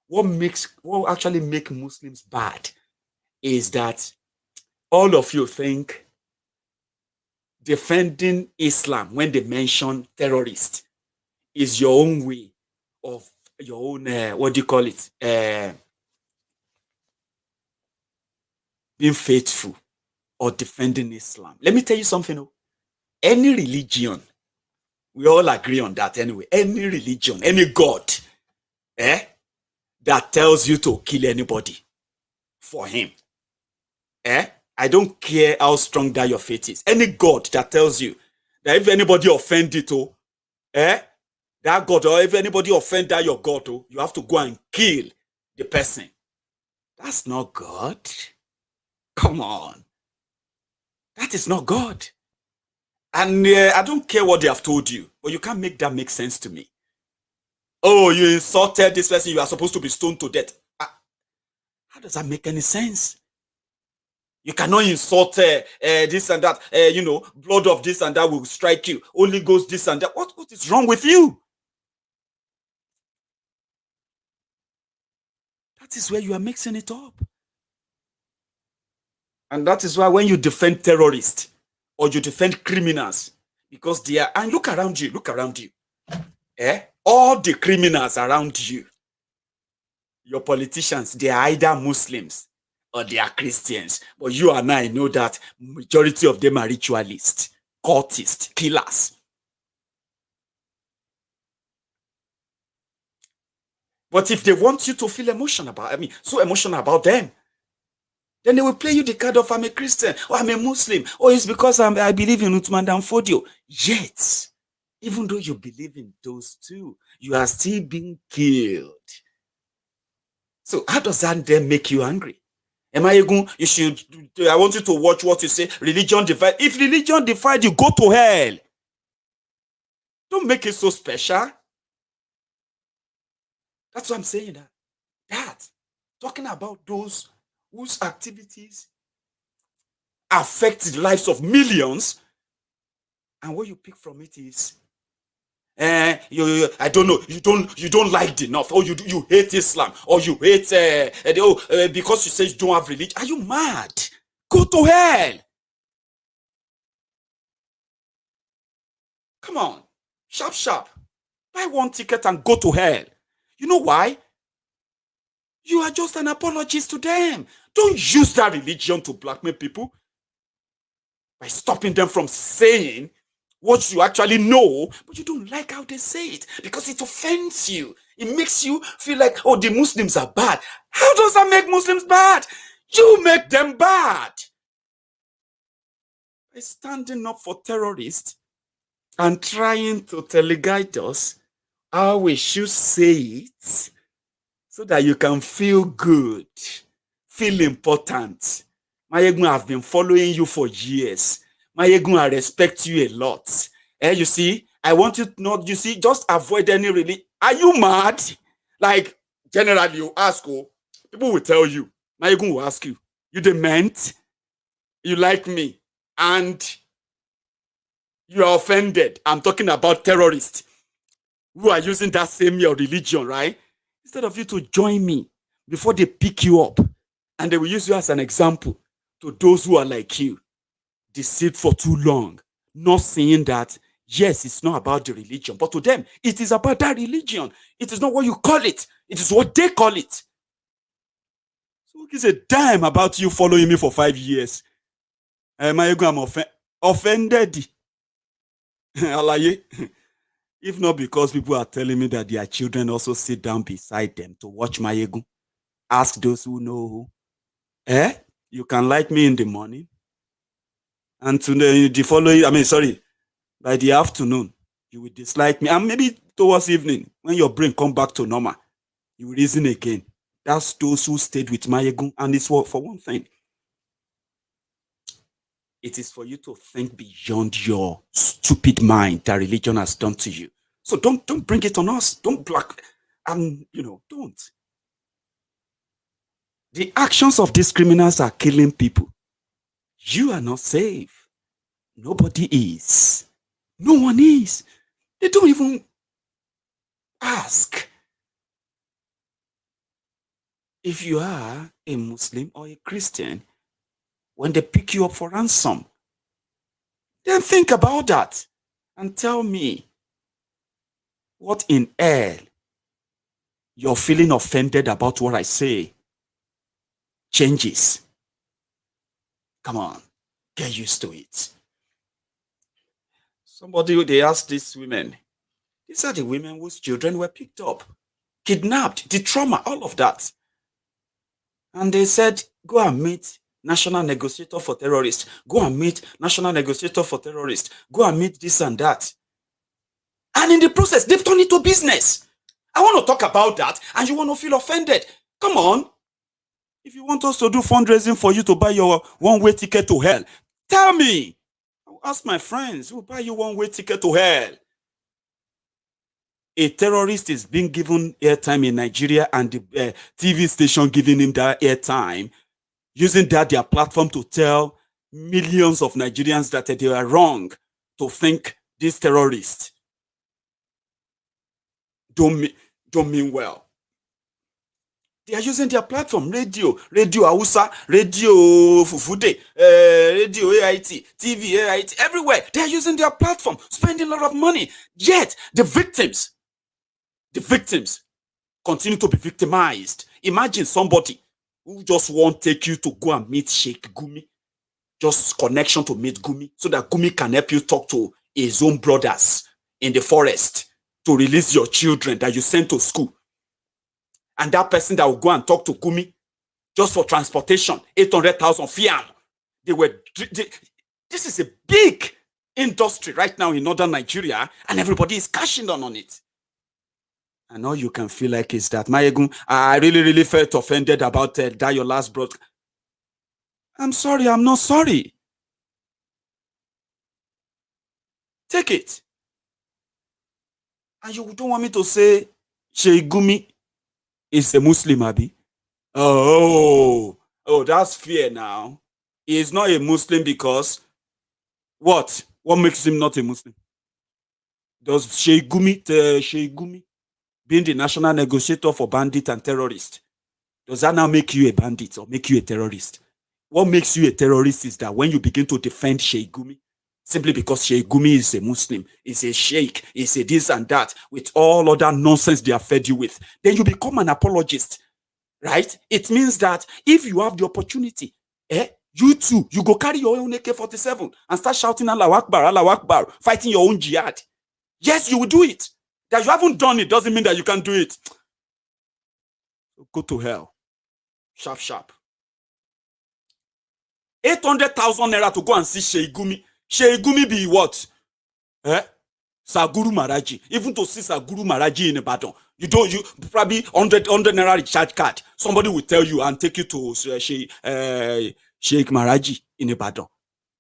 What actually make Muslims bad is that all of you think defending Islam when they mention terrorists is your own way of your own, what do you call it? Being faithful or defending Islam. Let me tell you something. Any religion, we all agree on that anyway. Any religion, any God, that tells you to kill anybody for him, I don't care how strong that your faith is. Any God that tells you that if anybody offend it, that God, or if anybody offend that your God, you have to go and kill the person. That's not God. Come on. That is not God. And I don't care what they have told you, but you can't make that make sense to me. Oh, you insulted this person, you are supposed to be stoned to death. How does that make any sense? You cannot insult this and that, blood of this and that will strike you. Holy Ghost, this and that. What is wrong with you? That is where you are mixing it up. And that is why when you defend terrorists or you defend criminals, because they are, and look around you. All the criminals around you, your politicians, they are either Muslims or they are Christians. But you and I know that majority of them are ritualists, cultists, killers. But if they want you to feel emotional about them, then they will play you the card of I'm a Christian, or I'm a Muslim, or it's because I believe in Uthman Dan Fodio. Yet, even though you believe in those two, you are still being killed. So how does that then make you angry? Maiyegun, I want you to watch what you say. Religion divide. If religion divide you, go to hell. Don't make it so special. That's what I'm saying. That talking about those whose activities affect the lives of millions, and what you pick from it is, I don't know, you don't like the enough, or you hate Islam, or you hate because you say you don't have religion. Are you mad? Go to hell. Come on, sharp. Buy one ticket and go to hell. You know why? You are just an apologist to them. Don't use that religion to blackmail people by stopping them from saying what you actually know, but you don't like how they say it because it offends you. It makes you feel like, oh, the Muslims are bad. How does that make Muslims bad? You make them bad. By standing up for terrorists and trying to teleguide us how we should say it so that you can feel good, feel important. Maiyegun, I've been following you for years. Maiyegun, I respect you a lot. You see, I want you to not, just avoid any religion. Are you mad? Like, generally, you ask, people will tell you. Maiyegun will ask you, you dement? You like me? And you are offended. I'm talking about terrorists who are using that same your religion, right? Instead of you to join me before they pick you up and they will use you as an example to those who are like you. deceived for too long, not seeing that, yes, it's not about the religion, but to them, it is about that religion. It is not what you call it. It is what they call it. So who gives a damn about you following me for 5 years? Maiyegun, I'm offended. If not because people are telling me that their children also sit down beside them to watch Maiyegun. Ask those who know who. You can like me in the morning, and the following, by the afternoon, you will dislike me. And maybe towards evening, when your brain come back to normal, you will reason again. That's those who stayed with Maiyegun. And it's for one thing. It is for you to think beyond your stupid mind that religion has done to you. So don't bring it on us. Don't don't. The actions of these criminals are killing people. You are not safe. Nobody is. No one is. They don't even ask. If you are a Muslim or a Christian, when they pick you up for ransom, then think about that and tell me what in hell you're feeling offended about what I say changes. Come on, get used to it. They asked these women, these are the women whose children were picked up, kidnapped, the trauma, all of that. And they said, go and meet National Negotiator for Terrorists. Go and meet National Negotiator for Terrorists. Go and meet this and that. And in the process, they've turned it to business. I want to talk about that, and you want to feel offended. Come on. If you want us to do fundraising for you to buy your one-way ticket to hell, tell me. I'll ask my friends who will buy you one-way ticket to hell. A terrorist is being given airtime in Nigeria, and the TV station giving him that airtime, using that their platform to tell millions of Nigerians that they are wrong to think this terrorist don't mean well. They are using their platform, radio Hausa, radio Fufude, radio AIT, TV AIT, everywhere. They are using their platform, spending a lot of money. Yet the victims continue to be victimized. Imagine somebody who just won't take you to go and meet Sheikh Gumi, just connection to meet Gumi, so that Gumi can help you talk to his own brothers in the forest to release your children that you sent to school. And that person that will go and talk to Gumi just for transportation, 800,000 fiam. This is a big industry right now in northern Nigeria, and everybody is cashing on it. And all you can feel like is that, Maiyegun, I really felt offended about that your last broadcast. I'm sorry, I'm not sorry. Take it. And you don't want me to say Sheikh Gumi is a Muslim, Abi? Oh, that's fair now. He is not a Muslim because what? What makes him not a Muslim? Does Sheikh Gumi being the national negotiator for bandits and terrorists, does that now make you a bandit or make you a terrorist? What makes you a terrorist is that when you begin to defend Sheikh Gumi, simply because Sheikh Gumi is a Muslim, is a sheikh, is a this and that, with all other nonsense they have fed you with, then you become an apologist, right? It means that if you have the opportunity, you too, you go carry your own AK-47 and start shouting Allahu Akbar, fighting your own jihad. Yes, you will do it. That you haven't done it doesn't mean that you can do it. Go to hell. Sharp. 800,000 naira to go and see Sheikh Gumi. Sheikh Gumi be what? Saguru Maraji. Even to see Saguru Maraji in Ibadan, you probably 100 naira recharge card. Somebody will tell you and take you to Sheikh Maraji in Ibadan.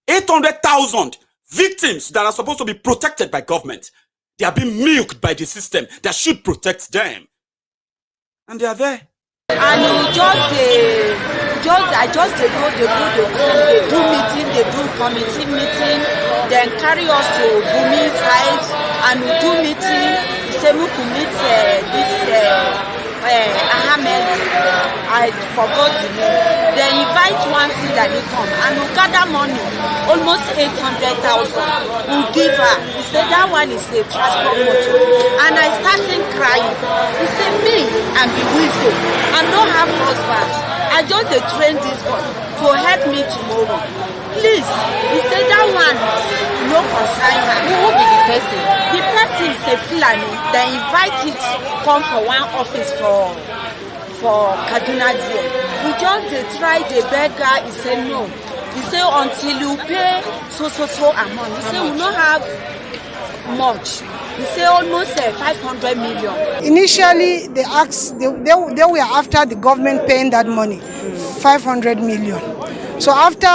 800,000 victims that are supposed to be protected by government. They are being milked by the system that should protect them. And they are there. And I just they do meeting, they do committee meeting, then carry us to Gumi's house and we do meeting. Say we could meet Ahmed, I forgot the name. They invite one Fulani come and we gather money, almost 800,000. We give her. He said that one is a transport motor. And I started crying. He said, me, I'm the wisdom. I don't have husband. I just train this boy to help me tomorrow. Please, he said that one no concern her. Who will be the person? The person is a Fulani. They invite it come for one office for Kaduna there. We just try the beggar. He said no. He said until you pay so amount. He said we don't have much. He said almost 500 million. Initially, they asked, they were after the government paying that money, 500 million. So after,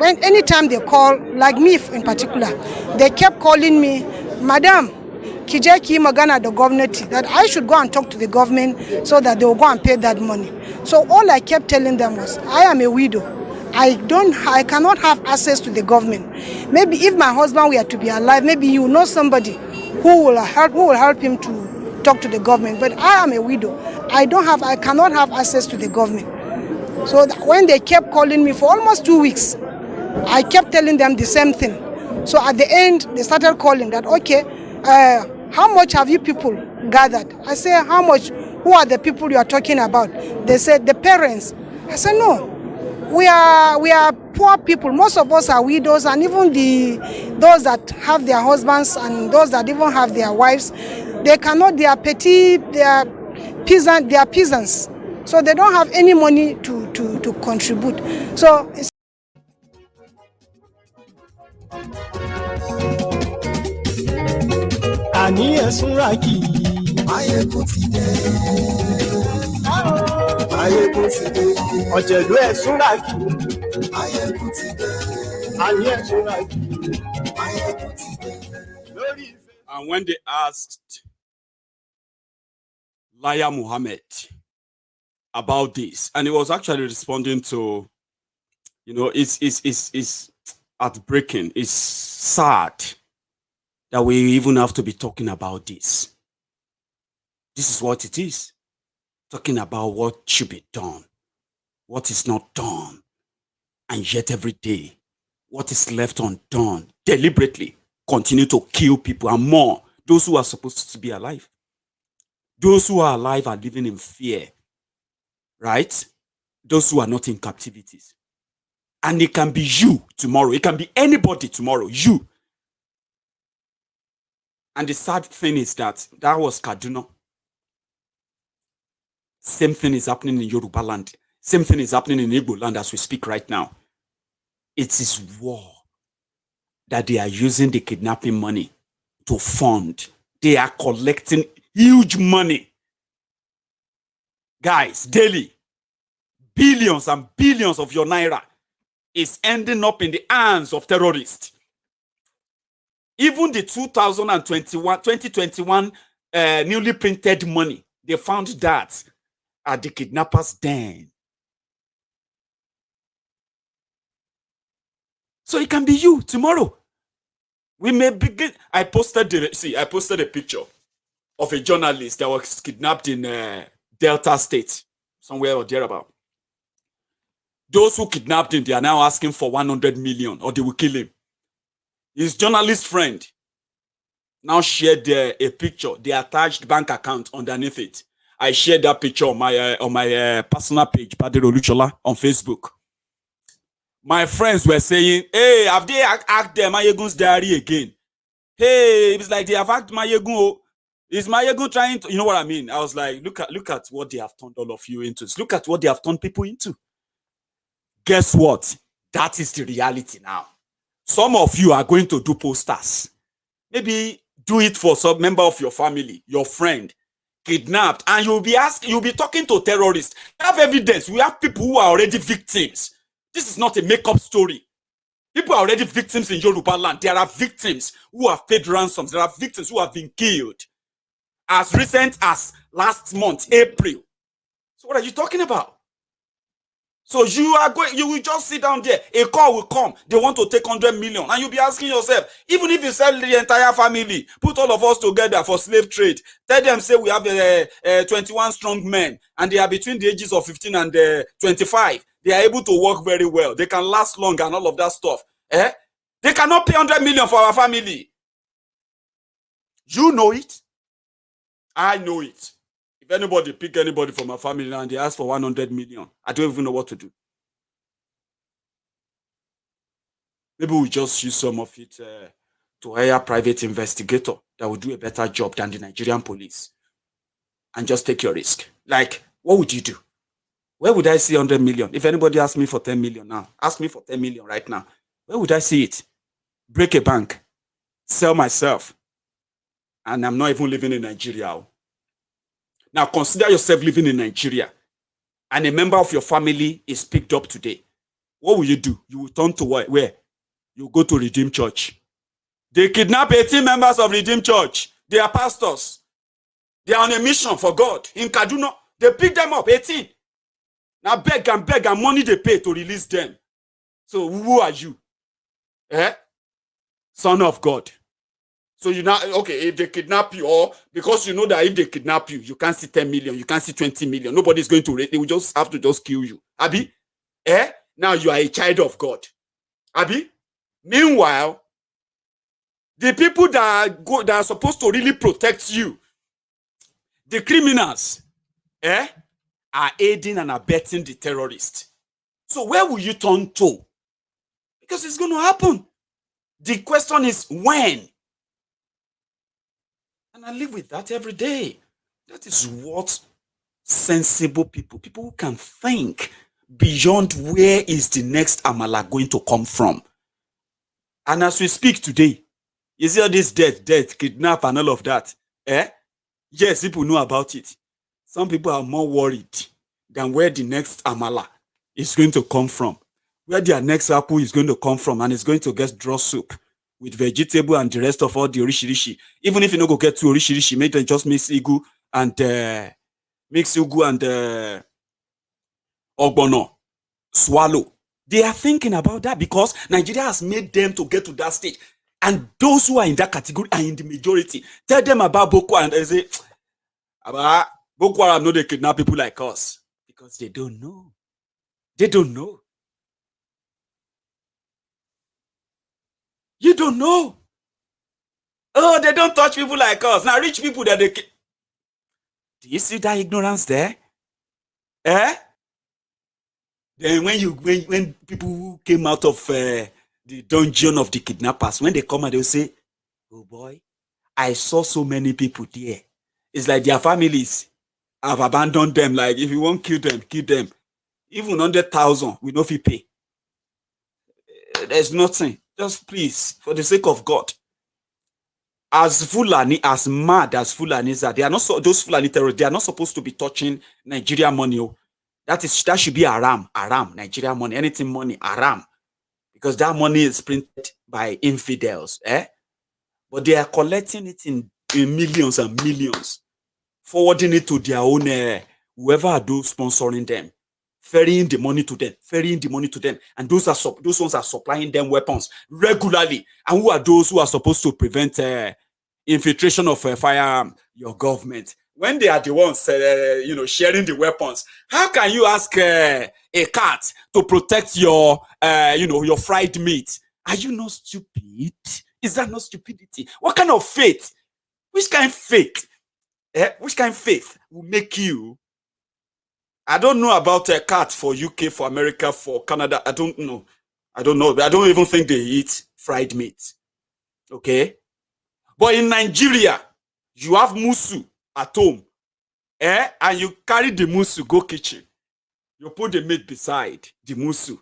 anytime they call, like me in particular, they kept calling me, Madam, Kijeki Magana the government, that I should go and talk to the government so that they will go and pay that money. So all I kept telling them was, I am a widow. I cannot have access to the government. Maybe if my husband were to be alive, maybe you know somebody who will help him to talk to the government. But I am a widow. I cannot have access to the government. So when they kept calling me for almost 2 weeks, I kept telling them the same thing. So at the end, they started calling that, okay, how much have you people gathered? I said, how much? Who are the people you are talking about? They said, the parents. I said, no, we are poor people. Most of us are widows, and even those that have their husbands and those that even have their wives, they cannot, they are petty, they are peasants. So they don't have any money to contribute. So it's àníyàn súnra kì í. Maiyegun ti dé. Maiyegun ti dé. Ọ̀jẹ̀lú ẹ̀ súnra kì í. Maiyegun ti dé. Àníyàn súnra kì í. Maiyegun ti dé. And when they asked Laya Muhammad about this, and he was actually responding to, it's heartbreaking, it's sad that we even have to be talking about this. This is what it is. Talking about what should be done, what is not done, and yet every day, what is left undone, deliberately continue to kill people, and more, those who are supposed to be alive. Those who are alive are living in fear, right? Those who are not in captivities. And it can be you tomorrow. It can be anybody tomorrow, you. And the sad thing is that was Kaduna. Same thing is happening in Yorubaland. Same thing is happening in Igbo land as we speak right now. It is war that they are using the kidnapping money to fund. They are collecting huge money. Guys, daily, billions and billions of your naira is ending up in the hands of terrorists. Even the 2021 newly printed money, they found that at the kidnappers' den. So it can be you tomorrow. We may begin. I posted a picture of a journalist that was kidnapped in Delta State, somewhere or thereabout. Those who kidnapped him, they are now asking for 100 million, or they will kill him. His journalist friend now shared a picture, the attached bank account underneath it. I shared that picture on my personal page, Padre Oluchola, on Facebook. My friends were saying, hey, have they hacked Maiyegun's diary again? Hey, it's like they have hacked Maiyegun. Is Maiyegun trying to, you know what I mean? I was like, look at what they have turned all of you into. Look at what they have turned people into. Guess what? That is the reality now. Some of you are going to do posters. Maybe do it for some member of your family, your friend, kidnapped, and you'll be talking to terrorists. We have evidence. We have people who are already victims. This is not a make-up story. People are already victims in Yorubaland. There are victims who have paid ransoms. There are victims who have been killed. As recent as last month, April. So what are you talking about? So you will just sit down there. A call will come. They want to take 100 million. And you'll be asking yourself, even if you sell the entire family, put all of us together for slave trade, tell them, say we have 21 strong men, and they are between the ages of 15 and 25. They are able to work very well. They can last long and all of that stuff. They cannot pay 100 million for our family. You know it. I know it. If anybody pick anybody from my family and they ask for 100 million, I don't even know what to do. Maybe we just use some of it to hire a private investigator that will do a better job than the Nigerian police. And just take your risk. Like, what would you do? Where would I see 100 million? If anybody asks me for 10 million now, ask me for 10 million right now. Where would I see it? Break a bank, sell myself, and I'm not even living in Nigeria. Now consider yourself living in Nigeria and a member of your family is picked up today. What will you do? You will turn to where? You go to Redeemed Church. They kidnap 18 members of Redeemed Church. They are pastors. They are on a mission for God. In Kaduna, they pick them up, 18. Now beg and money they pay to release them. So who are you? Son of God. So you now, okay, if they kidnap you, or because you know that if they kidnap you, you can't see 10 million, you can't see 20 million. Nobody's going to rate. They will just have to just kill you. Abi? Now you are a child of God. Abi? Meanwhile, the people that are supposed to really protect you, the criminals, are aiding and abetting the terrorists. So where will you turn to? Because it's going to happen. The question is when? And I live with that every day. That is what sensible people who can think beyond where is the next Amala going to come from. And as we speak today, you see all this death, kidnap and all of that. Yes, people know about it. Some people are more worried than where the next Amala is going to come from. Where their next apple is going to come from, and it's going to get draw soup with vegetable and the rest of all the orishi. Even if you don't go get to orishi, make them just mix ugu and ogbono, swallow. They are thinking about that because Nigeria has made them to get to that stage. And those who are in that category are in the majority. Tell them about Boko Haram and they say, about Boko Haram, no, they kidnap people like us. Because they don't know. They don't know. You don't know. Oh, they don't touch people like us. Now, rich people that they... Do you see that ignorance there? Then when people who came out of the dungeon of the kidnappers, when they come and they'll say, oh boy, I saw so many people there. It's like their families have abandoned them. Like, if you won't kill them, kill them. Even 100,000, we know if you pay. There's nothing. Just please, for the sake of God. As Fulani, as mad as Fulanis are, they are not those Fulani terrorists, they are not supposed to be touching Nigeria money. That should be haram, Nigeria money, anything money, haram. Because that money is printed by infidels. But they are collecting it in millions and millions, forwarding it to their own, whoever are those sponsoring them, ferrying the money to them, and those ones are supplying them weapons regularly. And who are those who are supposed to prevent infiltration of firearm? Your government. When they are the ones, sharing the weapons, how can you ask a cat to protect your, your fried meat? Are you not stupid? Is that not stupidity? What kind of faith? Which kind of faith? Which kind of faith will make you? I don't know about a cat for UK, for America, for Canada. I don't know. I don't even think they eat fried meat. Okay? But in Nigeria, you have musu at home. And you carry the musu, go kitchen. You put the meat beside the musu.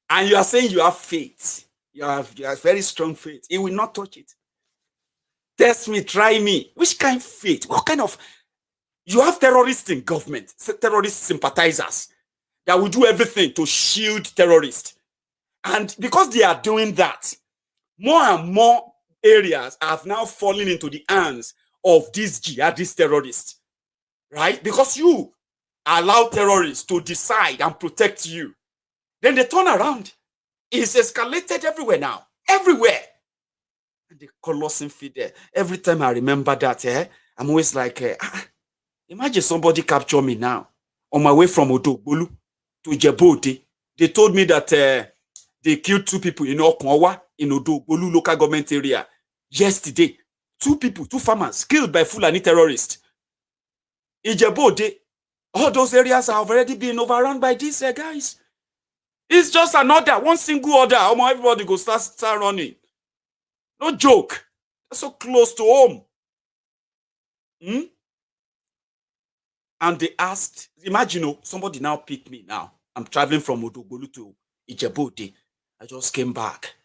And you are saying you have faith. You have very strong faith. It will not touch it. Test me, try me. Which kind of faith? What kind of... You have terrorists in government, terrorist sympathizers that will do everything to shield terrorists. And because they are doing that, more and more areas have now fallen into the hands of these jihadist terrorists. Right? Because you allow terrorists to decide and protect you. Then they turn around. It's escalated everywhere now. Everywhere. And they call us infidel. Every time I remember that, I'm always like, imagine somebody capture me now on my way from Odogbolu to Djibouti. They told me that they killed 2 people in Okwawa in Odogbolu local government area yesterday. 2 people, 2 farmers killed by Fulani terrorists. In Djibouti, all those areas have already been overrun by these guys. It's just an order, one single order. Everybody go start running. No joke. That's so close to home. And they asked, imagine, somebody now picked me now. I'm traveling from Odogbolu to Djibouti. I just came back.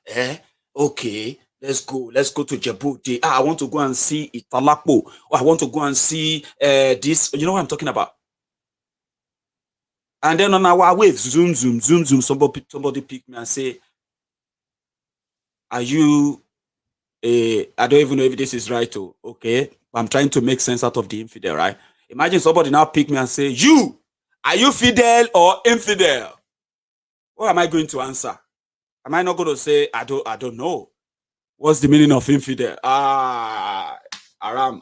Okay, let's go. Let's go to Djibouti. I want to go and see Italapo. Or I want to go and see this. You know what I'm talking about? And then on our wave, zoom. Somebody picked me and say, are you I don't even know if this is right. Okay. I'm trying to make sense out of the infidel, right? Imagine somebody now pick me and say, are you fidel or infidel? What am I going to answer? Am I not going to say, I don't know. What's the meaning of infidel? Aram,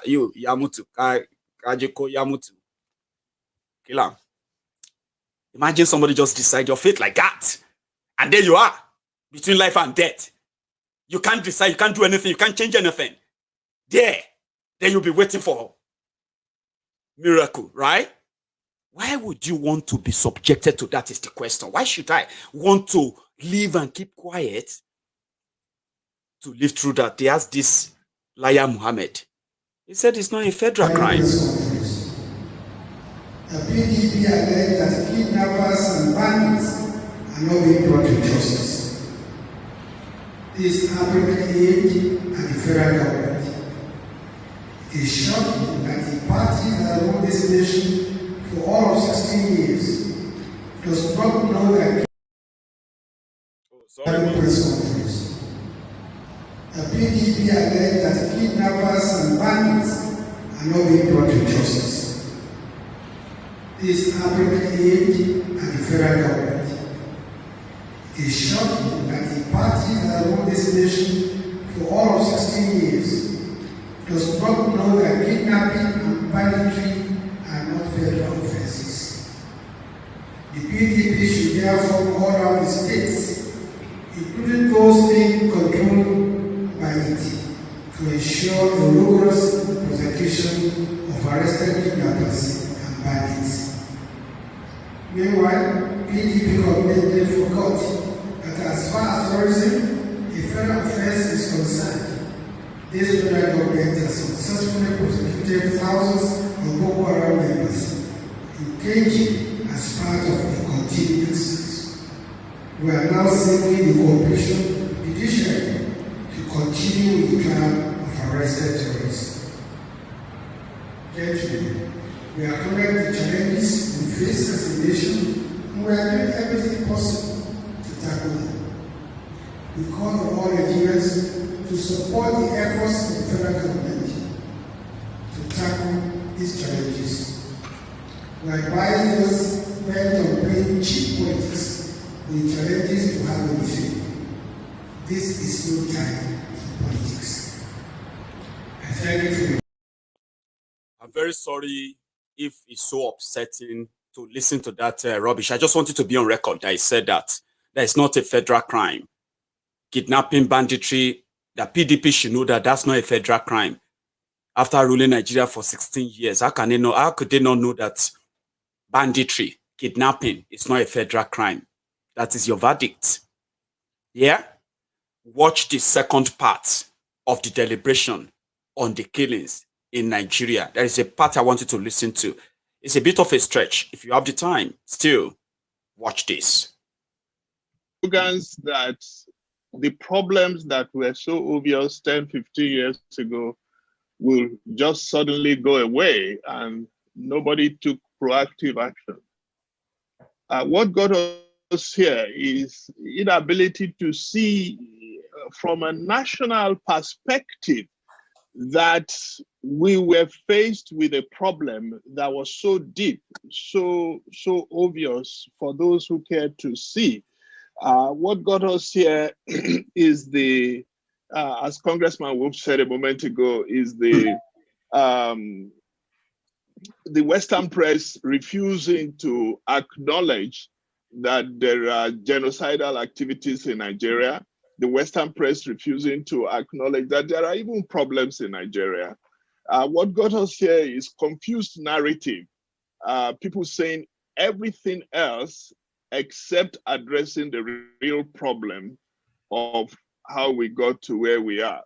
you, Yamutu, Kajiko Yamutu. Kilam. Imagine somebody just decide your fate like that. And there you are, between life and death. You can't decide, you can't do anything, you can't change anything. Then you'll be waiting for miracle, right? Why would you want to be subjected to that is the question. Why should I want to live and keep quiet to live through that? They asked this liar Muhammad. He said it's not a federal crime. The PDP alleged that kidnappers and bandits are not being brought to justice. This is appropriately aimed at the federal government. It is shocking that the party that ruled this nation for all of 16 years does not know that press conference. The PDP alleged that kidnappers and bandits are not being brought to justice. This is appropriately aimed at the federal government. It is shocking that the party that ruled this nation for all of 16 years does not know that kidnapping and banditry are not federal offenses. The PDP should therefore call out the states, including those being controlled by it, to ensure a rigorous prosecution of arrested kidnappers and bandits. Meanwhile, PDP conveniently forgot that as far as terrorism, a federal offense is concerned, this federal government has successfully prosecuted thousands of Boko Haram members engaging as part of the continuance. We are now seeking the cooperation of the judiciary to continue with the trial of arrested terrorists. Gentlemen, we acknowledge the challenges we face as a nation, and we are doing everything possible to tackle them. We call on all Nigerians to support the efforts of the federal government to tackle these challenges. We advise those bent on playing cheap politics with challenges to have in the field. This is no time for politics. I thank you for your. I'm very sorry if it's so upsetting to listen to that rubbish. I just wanted to be on record that I said that it's not a federal crime. Kidnapping, banditry, the PDP should know that that's not a federal crime. After ruling Nigeria for 16 years, how could they not know that banditry, kidnapping is not a federal crime? That is your verdict. Yeah? Watch the second part of the deliberation on the killings in Nigeria. There is a part I want you to listen to. It's a bit of a stretch. If you have the time, still watch this. That the problems that were so obvious 10, 15 years ago will just suddenly go away and nobody took proactive action. What got us here is inability to see from a national perspective that we were faced with a problem that was so deep, so obvious for those who cared to see. What got us here is the, as Congressman Wolf said a moment ago, is the Western press refusing to acknowledge that there are genocidal activities in Nigeria. The Western press refusing to acknowledge that there are even problems in Nigeria. What got us here is confused narrative. People saying everything else except addressing the real problem of how we got to where we are.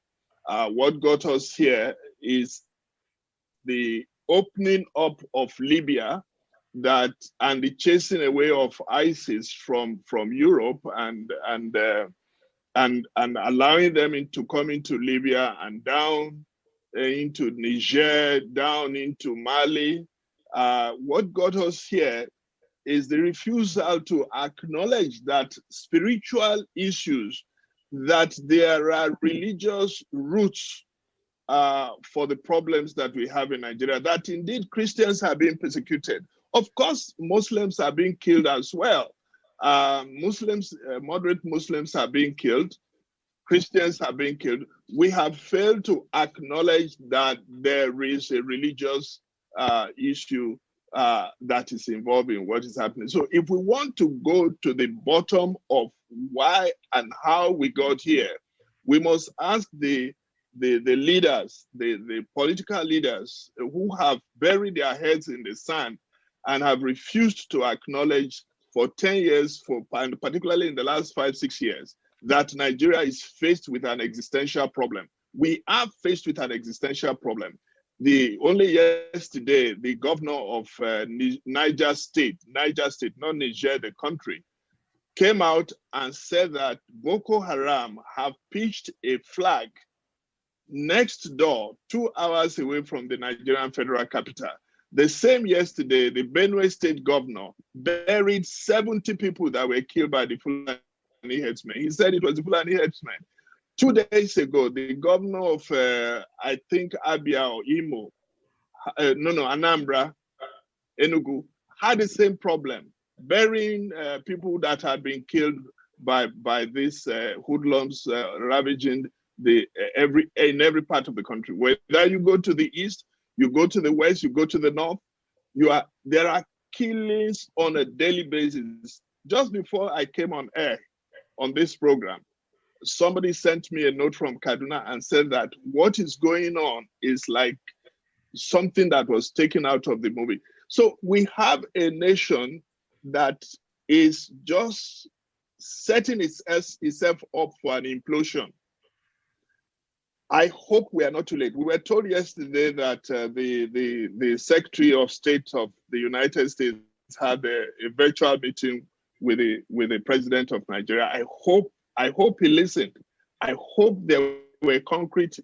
What got us here is the opening up of Libya and the chasing away of ISIS from Europe and allowing them to come into Libya and down into Niger, down into Mali. What got us here is the refusal to acknowledge that spiritual issues, that there are religious roots for the problems that we have in Nigeria, that indeed Christians are being persecuted. Of course, Muslims are being killed as well. Moderate Muslims are being killed. Christians are being killed. We have failed to acknowledge that there is a religious issue that is involved in what is happening. So if we want to go to the bottom of why and how we got here, we must ask the leaders, the political leaders who have buried their heads in the sand and have refused to acknowledge for 10 years, and particularly in the last 5-6 years, that Nigeria is faced with an existential problem. We are faced with an existential problem. Only yesterday, the governor of Niger State, not Niger, the country, came out and said that Boko Haram have pitched a flag next door, 2 hours away from the Nigerian federal capital. The same yesterday, the Benue State governor buried 70 people that were killed by the Fulani headsmen. He said it was the Fulani headsmen. 2 days ago, the governor of, I think, Abia or Imo, Anambra, Enugu, had the same problem, burying people that had been killed by these hoodlums ravaging in every part of the country. Whether you go to the east, you go to the west, you go to the north, there are killings on a daily basis. Just before I came on air on this program, somebody sent me a note from Kaduna and said that what is going on is like something that was taken out of the movie. So we have a nation that is just setting itself up for an implosion. I hope we are not too late. We were told yesterday that the Secretary of State of the United States had a virtual meeting with the President of Nigeria. I hope he listened. I hope there were concrete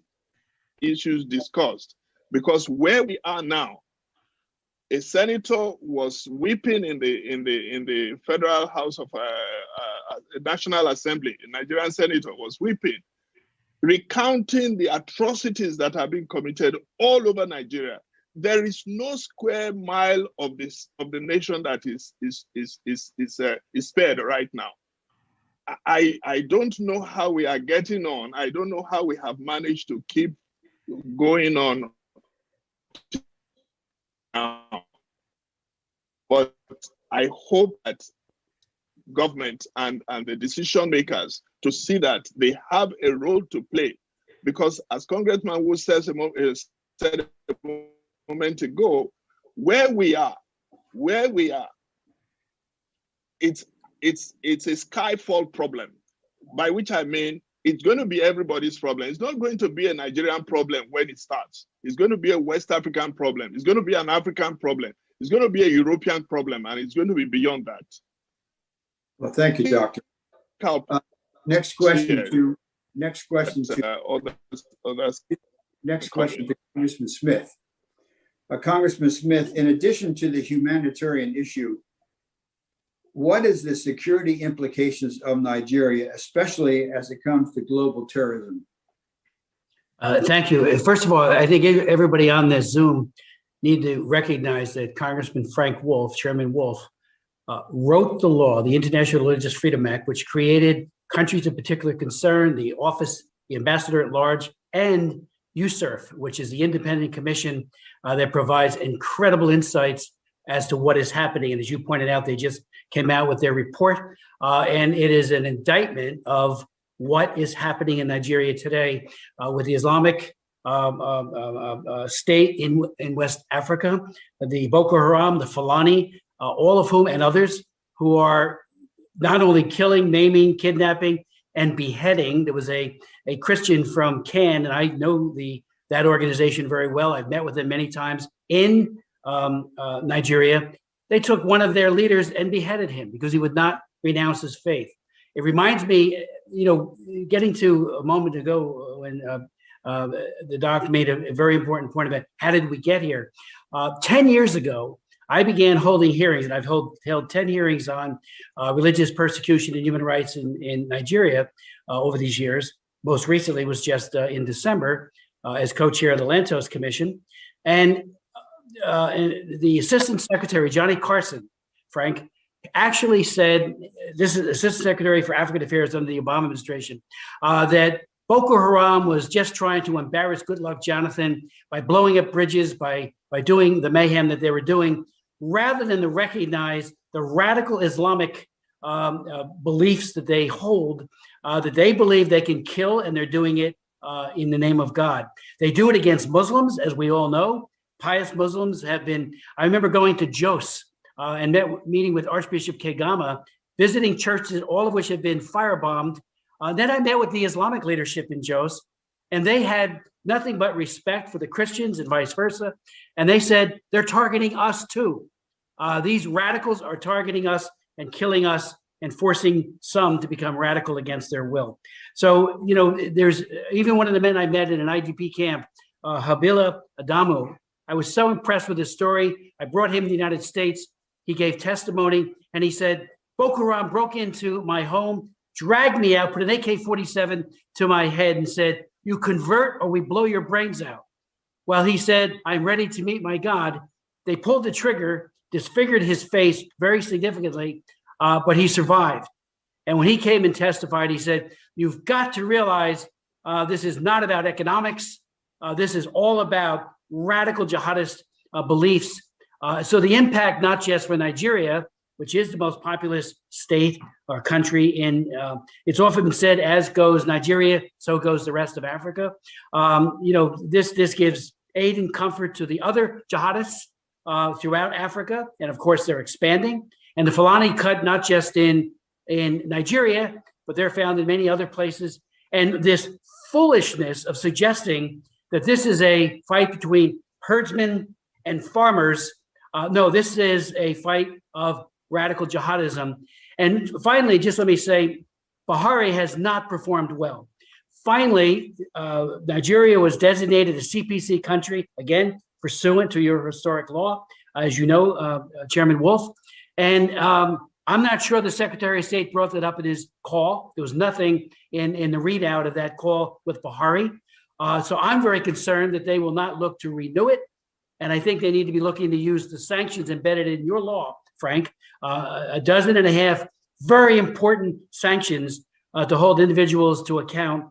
issues discussed, because where we are now, a senator was weeping in the Federal House of National Assembly. A Nigerian senator was weeping, recounting the atrocities that have been committed all over Nigeria. There is no square mile of the nation that is spared right now. I don't know how we are getting on. I don't know how we have managed to keep going on now. But I hope that government and the decision makers to see that they have a role to play, because as Congressman Wu said a moment ago, where we are, it's a skyfall problem, by which I mean it's going to be everybody's problem. It's not going to be a Nigerian problem when it starts. It's going to be a West African problem. It's going to be an African problem. It's going to be a European problem, and it's going to be beyond that. Well, thank you, Doctor. Next question to Congressman Smith. Congressman Smith, in addition to the humanitarian issue, what is the security implications of Nigeria, especially as it comes to global terrorism? Thank you. First of all, I think everybody on this Zoom need to recognize that Congressman Frank Wolf, Chairman Wolf, wrote the law, the International Religious Freedom Act, which created countries of particular concern, the office, the ambassador at large, and USCIRF, which is the independent commission that provides incredible insights as to what is happening. And as you pointed out, they just came out with their report, and it is an indictment of what is happening in Nigeria today with the Islamic state in West Africa, the Boko Haram, the Fulani, all of whom and others who are not only killing, maiming, kidnapping, and beheading. There was a Christian from Cannes, and I know that organization very well. I've met with them many times in Nigeria. They took one of their leaders and beheaded him because he would not renounce his faith. It reminds me, getting to a moment ago when the doc made a very important point about how did we get here. 10 years ago, I began holding hearings, and I've held 10 hearings on religious persecution and human rights in Nigeria over these years. Most recently was just in December as co-chair of the Lantos Commission. And the Assistant Secretary, Johnny Carson, Frank, actually said, this is Assistant Secretary for African Affairs under the Obama administration, that Boko Haram was just trying to embarrass Goodluck Jonathan by blowing up bridges, by doing the mayhem that they were doing, rather than to recognize the radical Islamic beliefs that they hold, that they believe they can kill, and they're doing it in the name of God. They do it against Muslims, as we all know. Pious Muslims have been, I remember going to Jos and meeting with Archbishop Kegama, visiting churches, all of which have been firebombed. Then I met with the Islamic leadership in Jos, and they had nothing but respect for the Christians and vice versa. And they said, they're targeting us too. These radicals are targeting us and killing us and forcing some to become radical against their will. So, there's even one of the men I met in an IDP camp, Habila Adamu. I was so impressed with his story. I brought him to the United States. He gave testimony, and he said, Boko Haram broke into my home, dragged me out, put an AK-47 to my head and said, you convert or we blow your brains out. Well, he said, I'm ready to meet my God. They pulled the trigger, disfigured his face very significantly, but he survived. And when he came and testified, he said, you've got to realize this is not about economics. This is all about radical jihadist beliefs. So the impact, not just for Nigeria, which is the most populous state or country in, it's often been said, as goes Nigeria, so goes the rest of Africa. This gives aid and comfort to the other jihadists throughout Africa. And of course, they're expanding. And the Fulani cut not just in Nigeria, but they're found in many other places. And this foolishness of suggesting that this is a fight between herdsmen and farmers. No, this is a fight of radical jihadism. And finally, just let me say, Buhari has not performed well. Finally, Nigeria was designated a CPC country, again, pursuant to your historic law, as you know, Chairman Wolf. And I'm not sure the Secretary of State brought that up in his call. There was nothing in the readout of that call with Buhari. So I'm very concerned that they will not look to renew it. And I think they need to be looking to use the sanctions embedded in your law, Frank, 12 very important sanctions to hold individuals to account.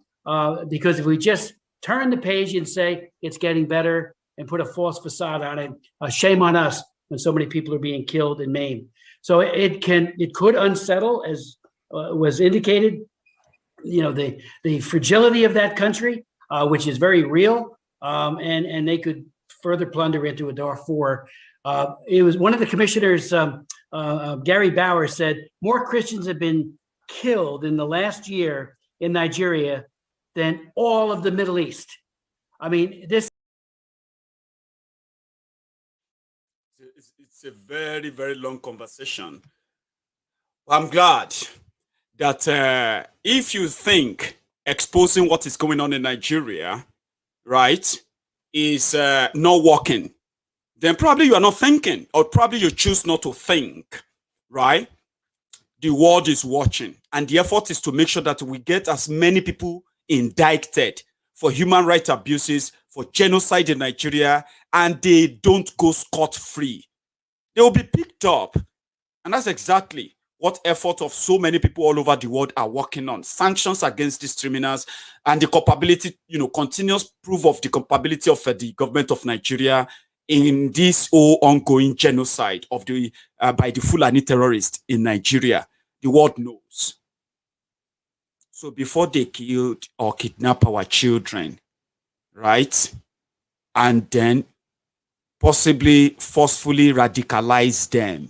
Because if we just turn the page and say it's getting better and put a false facade on it, shame on us when so many people are being killed and maimed. So it could unsettle, as was indicated, the fragility of that country, which is very real, and they could further plunder into a Darfur. It was one of the commissioners, Gary Bauer, said more Christians have been killed in the last year in Nigeria than all of the Middle East. I mean, this. It's a very, very long conversation. I'm glad that if you think exposing what is going on in Nigeria, right, is not working, then probably you are not thinking, or probably you choose not to think, right? The world is watching, and the effort is to make sure that we get as many people indicted for human rights abuses, for genocide in Nigeria, and they don't go scot-free. They will be picked up. And that's exactly what effort of so many people all over the world are working on. Sanctions against these criminals and the culpability, continuous proof of the culpability of the government of Nigeria in this whole ongoing genocide of by the Fulani terrorists in Nigeria. The world knows. So before they killed or kidnap our children, right? And then possibly forcefully radicalize them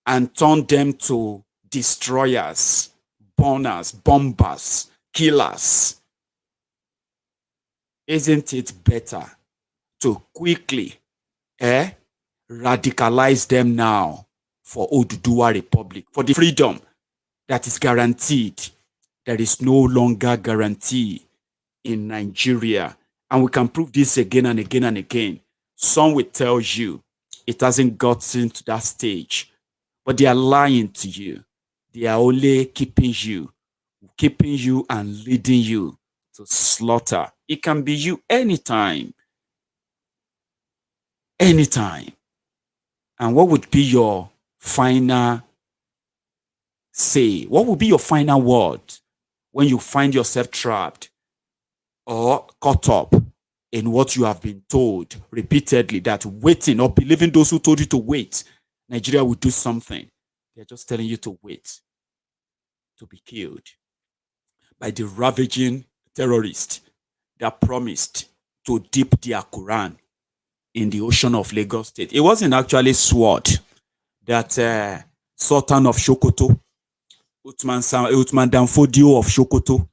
and turn them to destroyers, burners, bombers, killers. Isn't it better to quickly radicalize them now for Oduduwa Republic, for the freedom that is guaranteed? There is no longer guarantee in Nigeria. And we can prove this again and again and again. Some will tell you it hasn't gotten to that stage, but they are lying to you. They are only keeping you and leading you to slaughter. It can be you anytime. Anytime. And what would be your final say? What would be your final word when you find yourself trapped or caught up in what you have been told repeatedly, that waiting or believing those who told you to wait, Nigeria will do something? They're just telling you to wait, to be killed by the ravaging terrorists that promised to dip their Quran in the ocean of Lagos State. It wasn't actually sword that Sultan of Sokoto, Uthman Danfodio of Sokoto,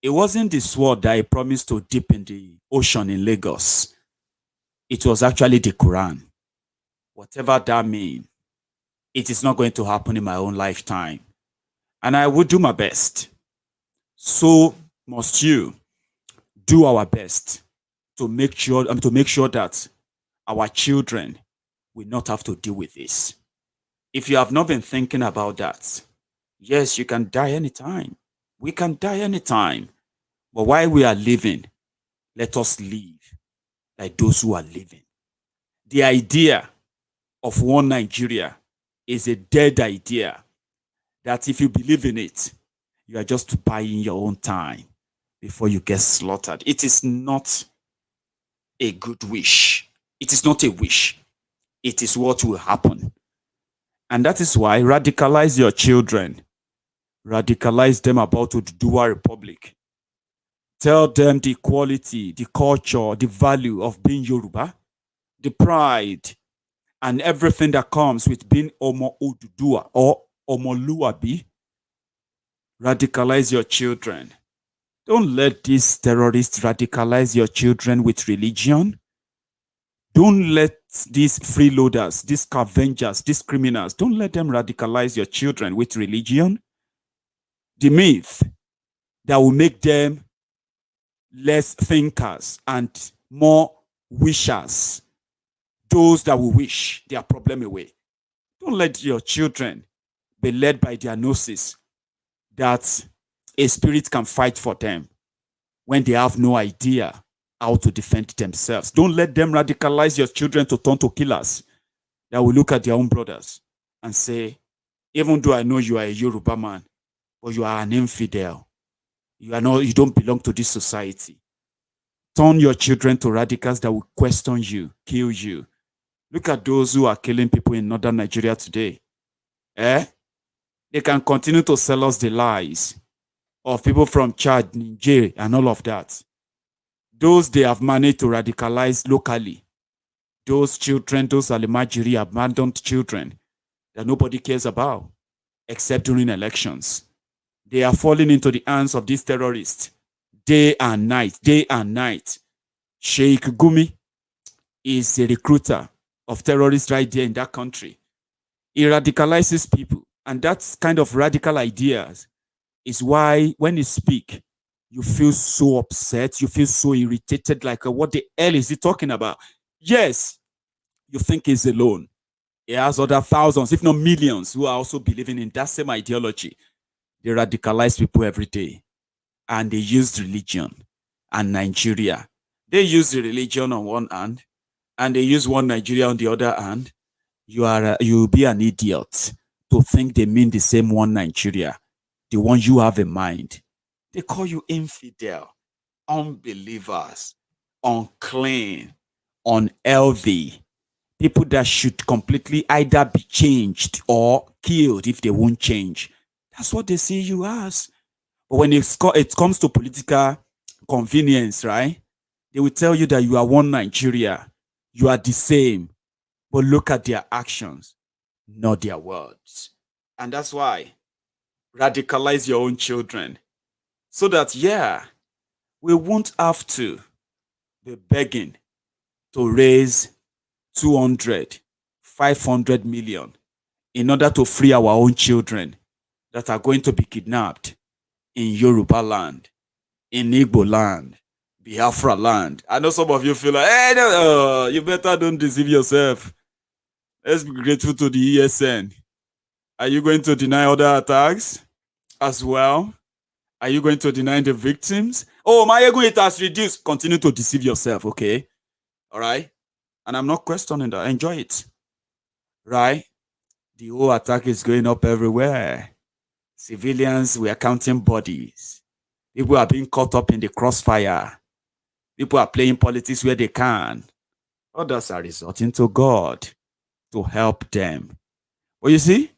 it wasn't the sword that he promised to dip in the ocean in Lagos. It was actually the Quran. Whatever that means, it is not going to happen in my own lifetime. And I will do my best. So must you do our best to make sure that our children will not have to deal with this. If you have not been thinking about that, yes, you can die anytime. We can die anytime. But while we are living, let us live like those who are living. The idea of one Nigeria is a dead idea that if you believe in it, you are just buying your own time before you get slaughtered. It is not a good wish. It is not a wish. It is what will happen. And that is why radicalize your children. Radicalize them about Oduduwa Republic. Tell them the quality, the culture, the value of being Yoruba, the pride, and everything that comes with being Omo Oduduwa or Omoluabi. Radicalize your children. Don't let these terrorists radicalize your children with religion. Don't let these freeloaders, these scavengers, these criminals, don't let them radicalize your children with religion. The myth that will make them less thinkers and more wishers. Those that will wish their problem away. Don't let your children be led by their gnosis that a spirit can fight for them when they have no idea how to defend themselves. Don't let them radicalize your children to turn to killers that will look at their own brothers and say, even though I know you are a Yoruba man, but you are an infidel. You don't belong to this society. Turn your children to radicals that will question you, kill you. Look at those who are killing people in northern Nigeria today. They can continue to sell us the lies of people from Chad, Niger, and all of that. Those they have managed to radicalize locally. Those children, those Alimajiri, abandoned children that nobody cares about, except during elections. They are falling into the hands of these terrorists day and night, day and night. Sheikh Gumi is a recruiter of terrorists right there in that country. He radicalizes people. And that kind of radical ideas is why when he speaks, you feel so upset, you feel so irritated, like what the hell is he talking about? Yes, you think he's alone. He has other thousands, if not millions, who are also believing in that same ideology. They radicalize people every day. And they use religion and Nigeria. They use the religion on one hand, and they use one Nigeria on the other hand. You'll be an idiot to think they mean the same one Nigeria, the one you have in mind. They call you infidel, unbelievers, unclean, unhealthy, people that should completely either be changed or killed if they won't change. That's what they see you as. But when it comes to political convenience, right? They will tell you that you are one Nigeria. You are the same. But look at their actions, not their words. And that's why radicalize your own children. So that, yeah, we won't have to be begging to raise 200, 500 million in order to free our own children that are going to be kidnapped in Yorubaland, in Igbo land, Biafra land. I know some of you feel like, hey, no, you better don't deceive yourself. Let's be grateful to the ESN. Are you going to deny other attacks as well? Are you going to deny the victims? Oh, Maiyegun, it has reduced. Continue to deceive yourself, okay? All right? And I'm not questioning that. Enjoy it. Right? The whole attack is going up everywhere. Civilians, we are counting bodies. People are being caught up in the crossfire. People are playing politics where they can. Others are resorting to God to help them. But you see,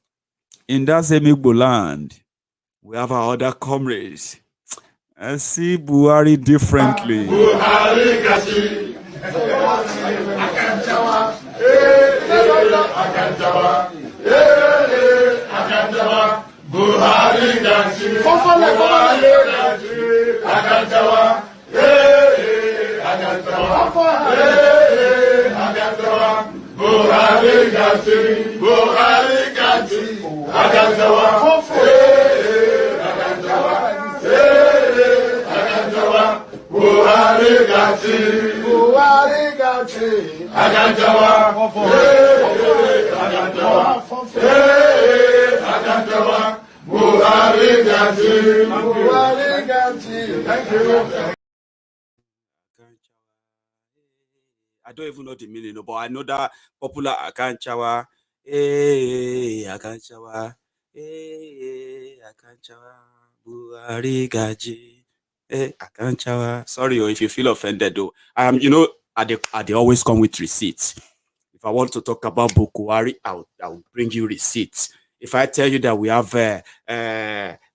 in that same Igbo land, we have our other comrades. I see Buhari differently. Buhari Gashi. Akanchawa. Akanchawa. Akanchawa. Buhari Gashi. Buhari Gashi. Akanchawa. Akanchawa. Buhari Gashi. Buhari Gashi. Akanchawa. Buhari Gachi, Buhari Gachi, Agantawa, Agantawa, Buhari Gachi, Buhari Gachi. Thank you. I don't even know the meaning, but I know that popular Akanchawa. Akanchawa. Akanchawa. Buhari Gachi. Akanchawa. Sorry, if you feel offended, though. You know, they always come with receipts. If I want to talk about Buhari, I'll bring you receipts. If I tell you that we have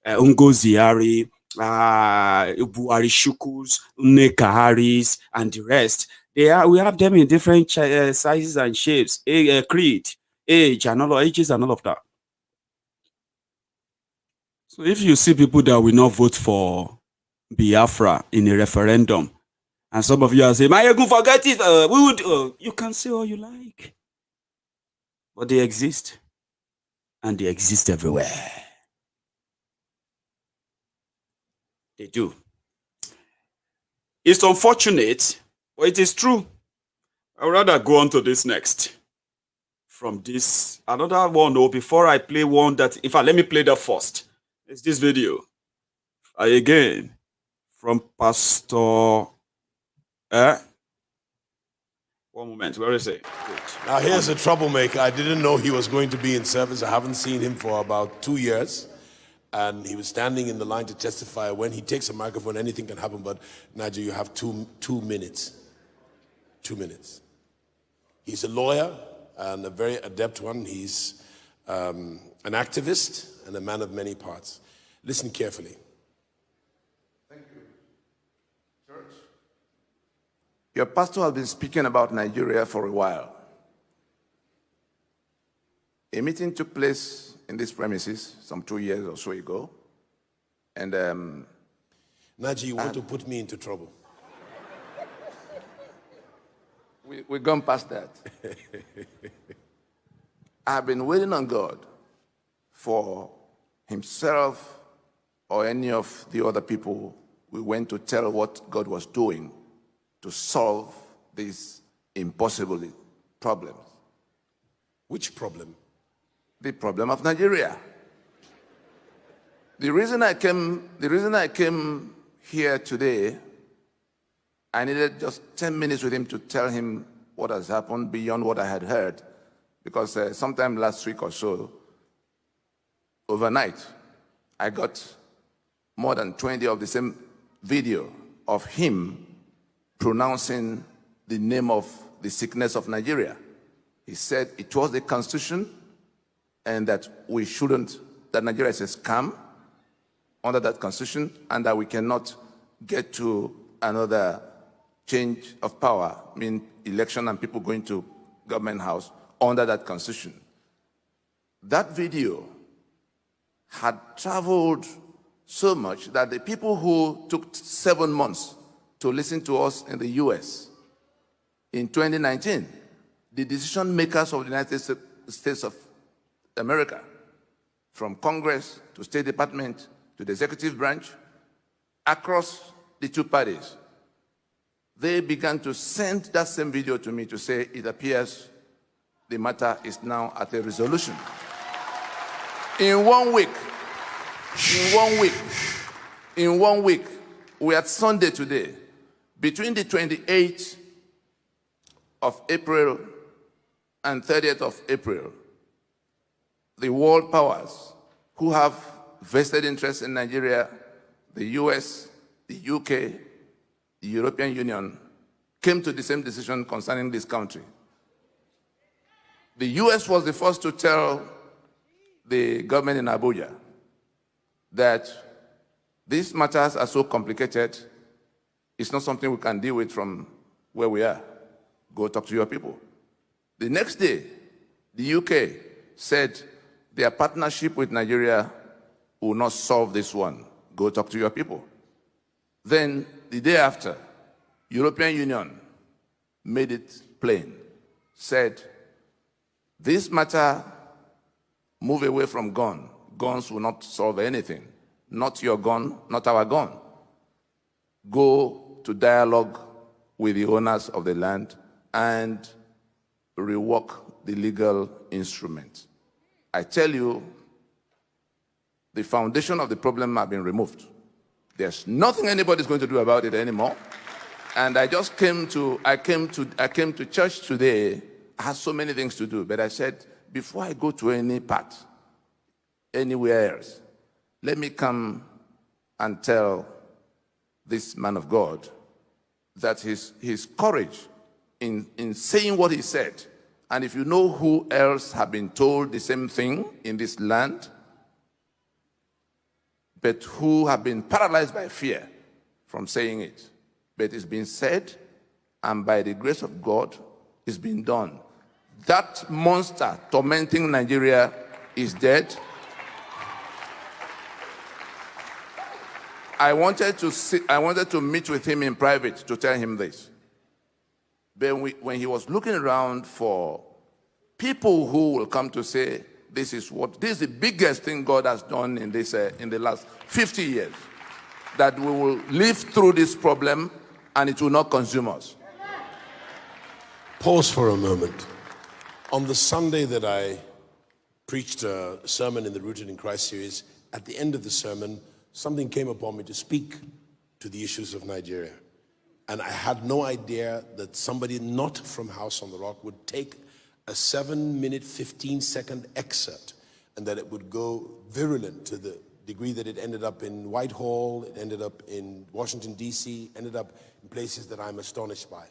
Ungoziari, Buhari Shukus, Nekaharis, and the rest, we have them in different sizes and shapes, creed, ages, and all of that. So if you see people that will not vote for Biafra in a referendum, and some of you are saying, Maiyegun, forget it, we would, you can say all you like. But they exist, and they exist everywhere. They do. It's unfortunate, but it is true. I would rather go on to this next. From this, another one, before I play one that, in fact, let me play that first. It's this video. Again, from Pastor. One moment, where is it? Good. Now here's a troublemaker. I didn't know he was going to be in service. I haven't seen him for about 2 years. And he was standing in the line to testify. When he takes a microphone, anything can happen. But Naja, you have two minutes. 2 minutes. He's a lawyer and a very adept one. He's an activist and a man of many parts. Listen carefully. Thank you. Church, your pastor has been speaking about Nigeria for a while. A meeting took place in these premises some 2 years or so ago. And Naji, you want to put me into trouble. We've gone past that. I've been waiting on God for himself or any of the other people we went to tell what God was doing to solve these impossible problems. Which problem? The problem of Nigeria. The reason I came here today I needed just 10 minutes with him to tell him what has happened beyond what I had heard. Because sometime last week or so, overnight, I got more than 20 of the same video of him pronouncing the name of the sickness of Nigeria. He said it was the constitution and that we shouldn't, that Nigeria is a scam under that constitution and that we cannot get to another change of power, I mean election and people going to government house under that constitution. That video had traveled so much that the people who took 7 months to listen to us in the US in 2019, the decision makers of the United States of America, from Congress to State Department to the executive branch, across the two parties, they began to send that same video to me to say it appears the matter is now at a resolution. In 1 week, we are Sunday today, between the 28th of April and 30th of April, the world powers who have vested interest in Nigeria, the US, the UK, the European Union, came to the same decision concerning this country. The US was the first to tell the government in Abuja that these matters are so complicated, it's not something we can deal with from where we are. Go talk to your people. The next day, the UK said their partnership with Nigeria will not solve this one. Go talk to your people. Then, the day after, European Union made it plain, said, this matter, move away from gun. Guns will not solve anything. Not your gun, not our gun. Go to dialogue with the owners of the land and rework the legal instrument. I tell you, the foundation of the problem has been removed. There's nothing anybody's going to do about it anymore. And I just came to church today. I had so many things to do, but I said, before I go to any part, anywhere else, let me come and tell this man of God that his courage in saying what he said, and if you know who else have been told the same thing in this land, but who have been paralyzed by fear from saying it, but it's been said, and by the grace of God, it's been done. That monster tormenting Nigeria is dead. I wanted to meet with him in private to tell him this. But when he was looking around for people who will come to say, this is the biggest thing God has done in the last 50 years, that we will live through this problem and it will not consume us. Pause for a moment. On the Sunday that I preached a sermon in the Rooted in Christ series, at the end of the sermon, something came upon me to speak to the issues of Nigeria. And I had no idea that somebody not from House on the Rock would take a 7-minute, 15-second excerpt and that it would go virulent to the degree that it ended up in Whitehall, it ended up in Washington, D.C., ended up in places that I'm astonished by.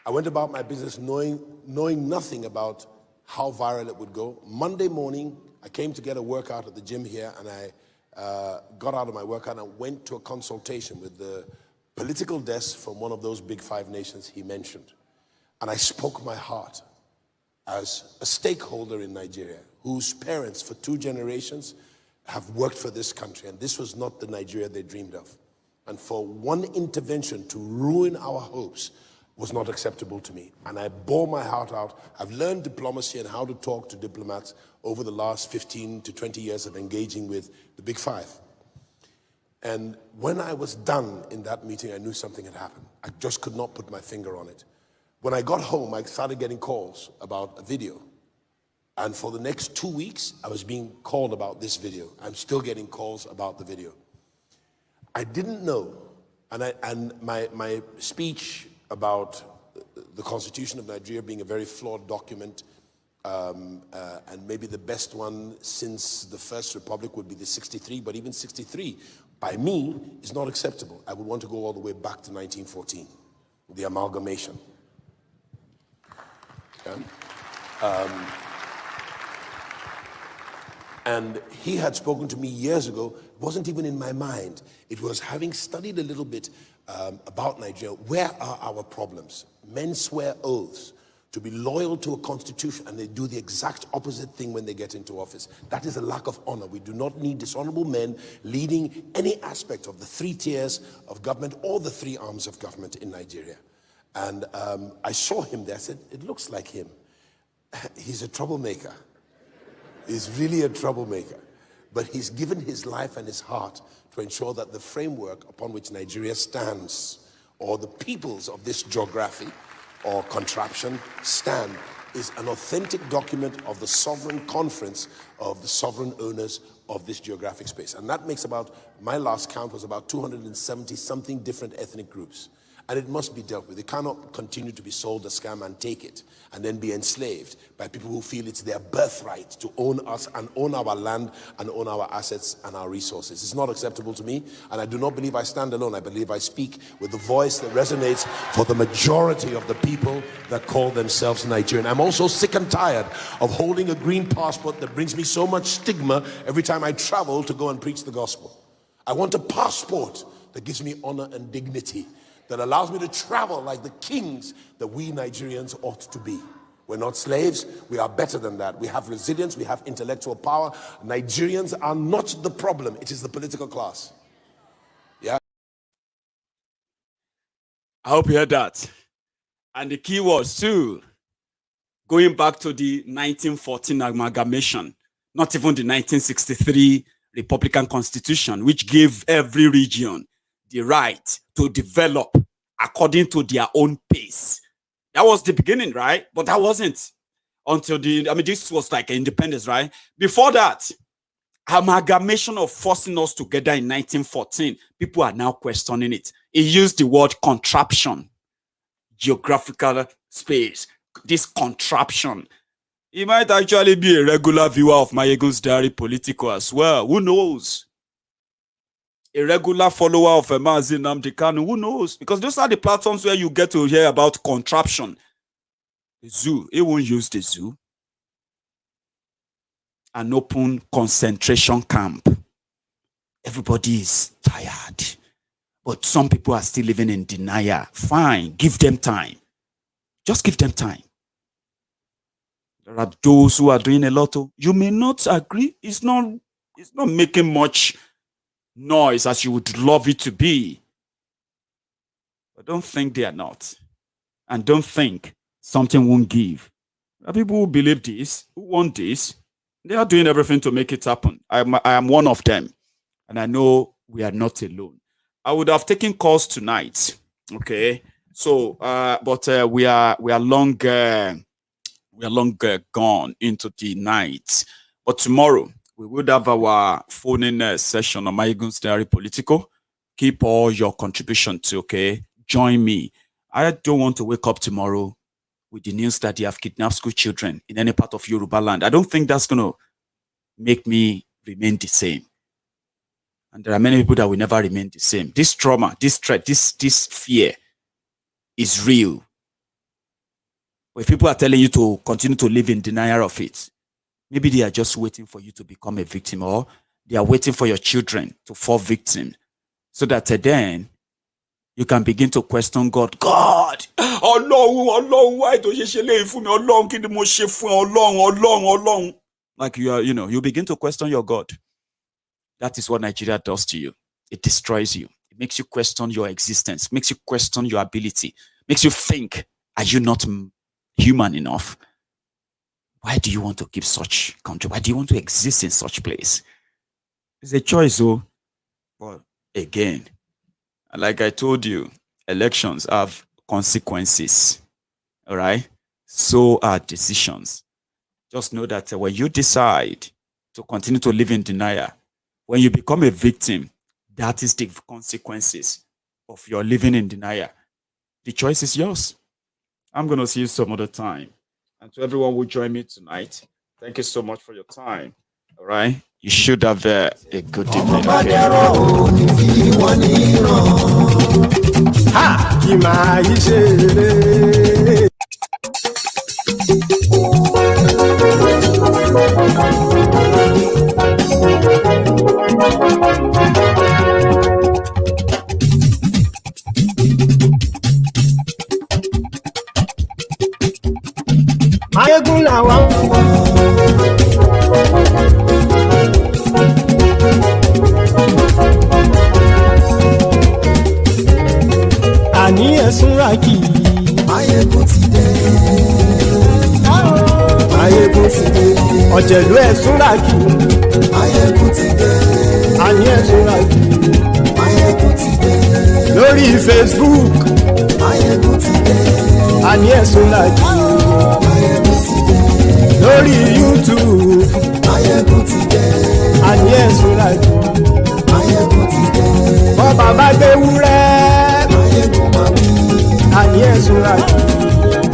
I went about my business knowing nothing about how viral it would go. Monday morning, I came to get a workout at the gym here, and I got out of my workout and went to a consultation with the political desk from one of those big 5 nations he mentioned. And I spoke my heart as a stakeholder in Nigeria, whose parents for 2 generations have worked for this country, and this was not the Nigeria they dreamed of. And for one intervention to ruin our hopes was not acceptable to me. And I bore my heart out. I've learned diplomacy and how to talk to diplomats over the last 15 to 20 years of engaging with the big 5. And when I was done in that meeting, I knew something had happened. I just could not put my finger on it. When I got home, I started getting calls about a video. And for the next 2 weeks, I was being called about this video. I'm still getting calls about the video. I didn't know And my speech about the Constitution of Nigeria being a very flawed document, and maybe the best one since the First Republic would be the 63, but even 63, by me, is not acceptable. I would want to go all the way back to 1914, the amalgamation. Yeah? And he had spoken to me years ago. It wasn't even in my mind. It was having studied a little bit about Nigeria. Where are our problems? Men swear oaths to be loyal to a constitution, and they do the exact opposite thing when they get into office. That is a lack of honor. We do not need dishonorable men leading any aspect of the 3 tiers of government or the 3 arms of government in Nigeria. And I saw him there. I said, it looks like him. He's a troublemaker. He's really a troublemaker. But he's given his life and his heart to ensure that the framework upon which Nigeria stands, or the peoples of this geography or contraption stand, is an authentic document of the sovereign conference of the sovereign owners of this geographic space. And that makes about, my last count was about 270 something different ethnic groups. And it must be dealt with. It cannot continue to be sold a scam and take it and then be enslaved by people who feel it's their birthright to own us and own our land and own our assets and our resources. It's not acceptable to me, and I do not believe I stand alone. I believe I speak with the voice that resonates for the majority of the people that call themselves Nigerian. I'm also sick and tired of holding a green passport that brings me so much stigma every time I travel to go and preach the gospel. I want a passport that gives me honor and dignity, that allows me to travel like the kings that we Nigerians ought to be. We're not slaves. We are better than that. We have resilience. We have intellectual power. Nigerians are not the problem. It is the political class. Yeah. I hope you heard that. And the key was too, going back to the 1914 amalgamation, not even the 1963 Republican Constitution, which gave every region the right to develop according to their own pace. That was the beginning, right? But that wasn't until this was like independence, right? Before that, amalgamation of forcing us together in 1914, people are now questioning it. It used the word contraption, geographical space, this contraption. He might actually be a regular viewer of Maiyegun's Diary Political as well. Who knows? A regular follower of Mazi Nnamdi Kanu, who knows? Because those are the platforms where you get to hear about contraption. The zoo, he won't use the zoo. An open concentration camp. Everybody is tired. But some people are still living in denial. Fine, give them time. Just give them time. There are those who are doing a lot of, you may not agree. It's not making much noise as you would love it to be. But don't think they are not. And don't think something won't give. There are people who believe this, who want this. They are doing everything to make it happen. I am one of them. And I know we are not alone. I would have taken calls tonight. Okay. So, but we are long gone into the night. But tomorrow, we would have our phone-in session on Maiyegun's Diary Political. Keep all your contribution to, okay? Join me. I don't want to wake up tomorrow with the news that they have kidnapped school children in any part of Yorubaland. I don't think that's going to make me remain the same. And there are many people that will never remain the same. This trauma, this threat, this fear is real. But if people are telling you to continue to live in denial of it, maybe they are just waiting for you to become a victim, or they are waiting for your children to fall victim, so that then you can begin to question God. God, Ọlọ́run, why do you say for me? Ọlọ́run, kí ni mo ṣe fún Ọlọ́run? Like you begin to question your God. That is what Nigeria does to you. It destroys you. It makes you question your existence, makes you question your ability, makes you think, are you not human enough? Why do you want to keep such country? Why do you want to exist in such place? It's a choice, though. But again, like I told you, elections have consequences. All right? So are decisions. Just know that when you decide to continue to live in denial, when you become a victim, that is the consequences. of your living in denial. The choice is yours. I'm going to see you some other time. And to everyone who joined me tonight, thank you so much for your time. All right? You should have a good evening. Maiyegun làwa ń wò. Àní ẹ̀sùn ràkì. Maiyegun ti dé. Maiyegun ti dé. Ọ̀jẹ̀lú ẹ̀sùn ràkì. Maiyegun ti dé. Àní ẹ̀sùn ràkì. Maiyegun ti dé. Lórí Facebook. Maiyegun ti dé. Àní ẹ̀sùn ràkì. Maiyegun ti dé. Lórí YouTube. Maiyegun ti dé. Àní ẹ̀sùn ràkì. Maiyegun ti dé. Bọ́ba bá gbé wúrẹ́. Maiyegun máa wí. Àní ẹ̀sùn ràkì.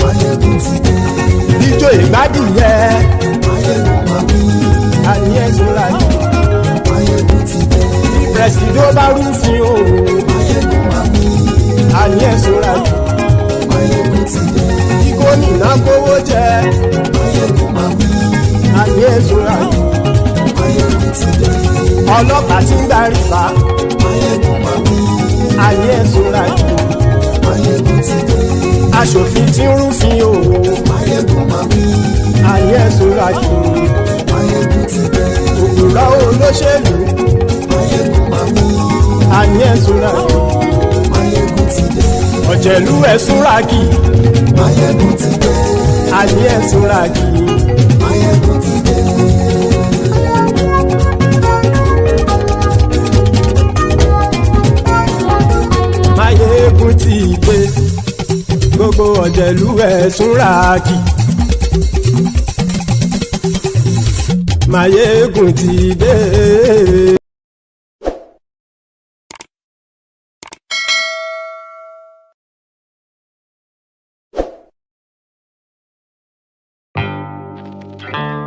Maiyegun ti dé. Ijó ìgbádìyẹ. Maiyegun máa wí. Àní ẹ̀sùn ràkì. Maiyegun ti dé. Presido bá rúfin o. Maiyegun máa wí. Àní ẹ̀sùn ràkì. Maiyegun ti dé. Kí gómìnà kówó jẹ. Maiyegun máa wí. Àní ẹ̀sùn ràkì. Maiyegun ti dé. Ọlọ́pàá tí ń darí bá. Maiyegun máa wí. Àní ẹ̀sùn ràkì. Maiyegun ti dé. Aṣòfin tí ń rúfin o. Maiyegun máa wí. Àní ẹ̀sùn ràkì. Maiyegun ti dé. Òkúra olóṣèlú. Maiyegun máa wí. Àní ẹ̀sùn ràkì. Maiyegun ti dé. Ọ̀jẹ̀lú ẹ̀sùn ràkì. Maiyegun ti dé. Àní ẹ̀sùn ràkì. Maiyegun ti dé. Maiyegun ti dé. Gbogbo ọ̀jẹ̀lú ẹ̀sùn ràkì. Maiyegun ti dé.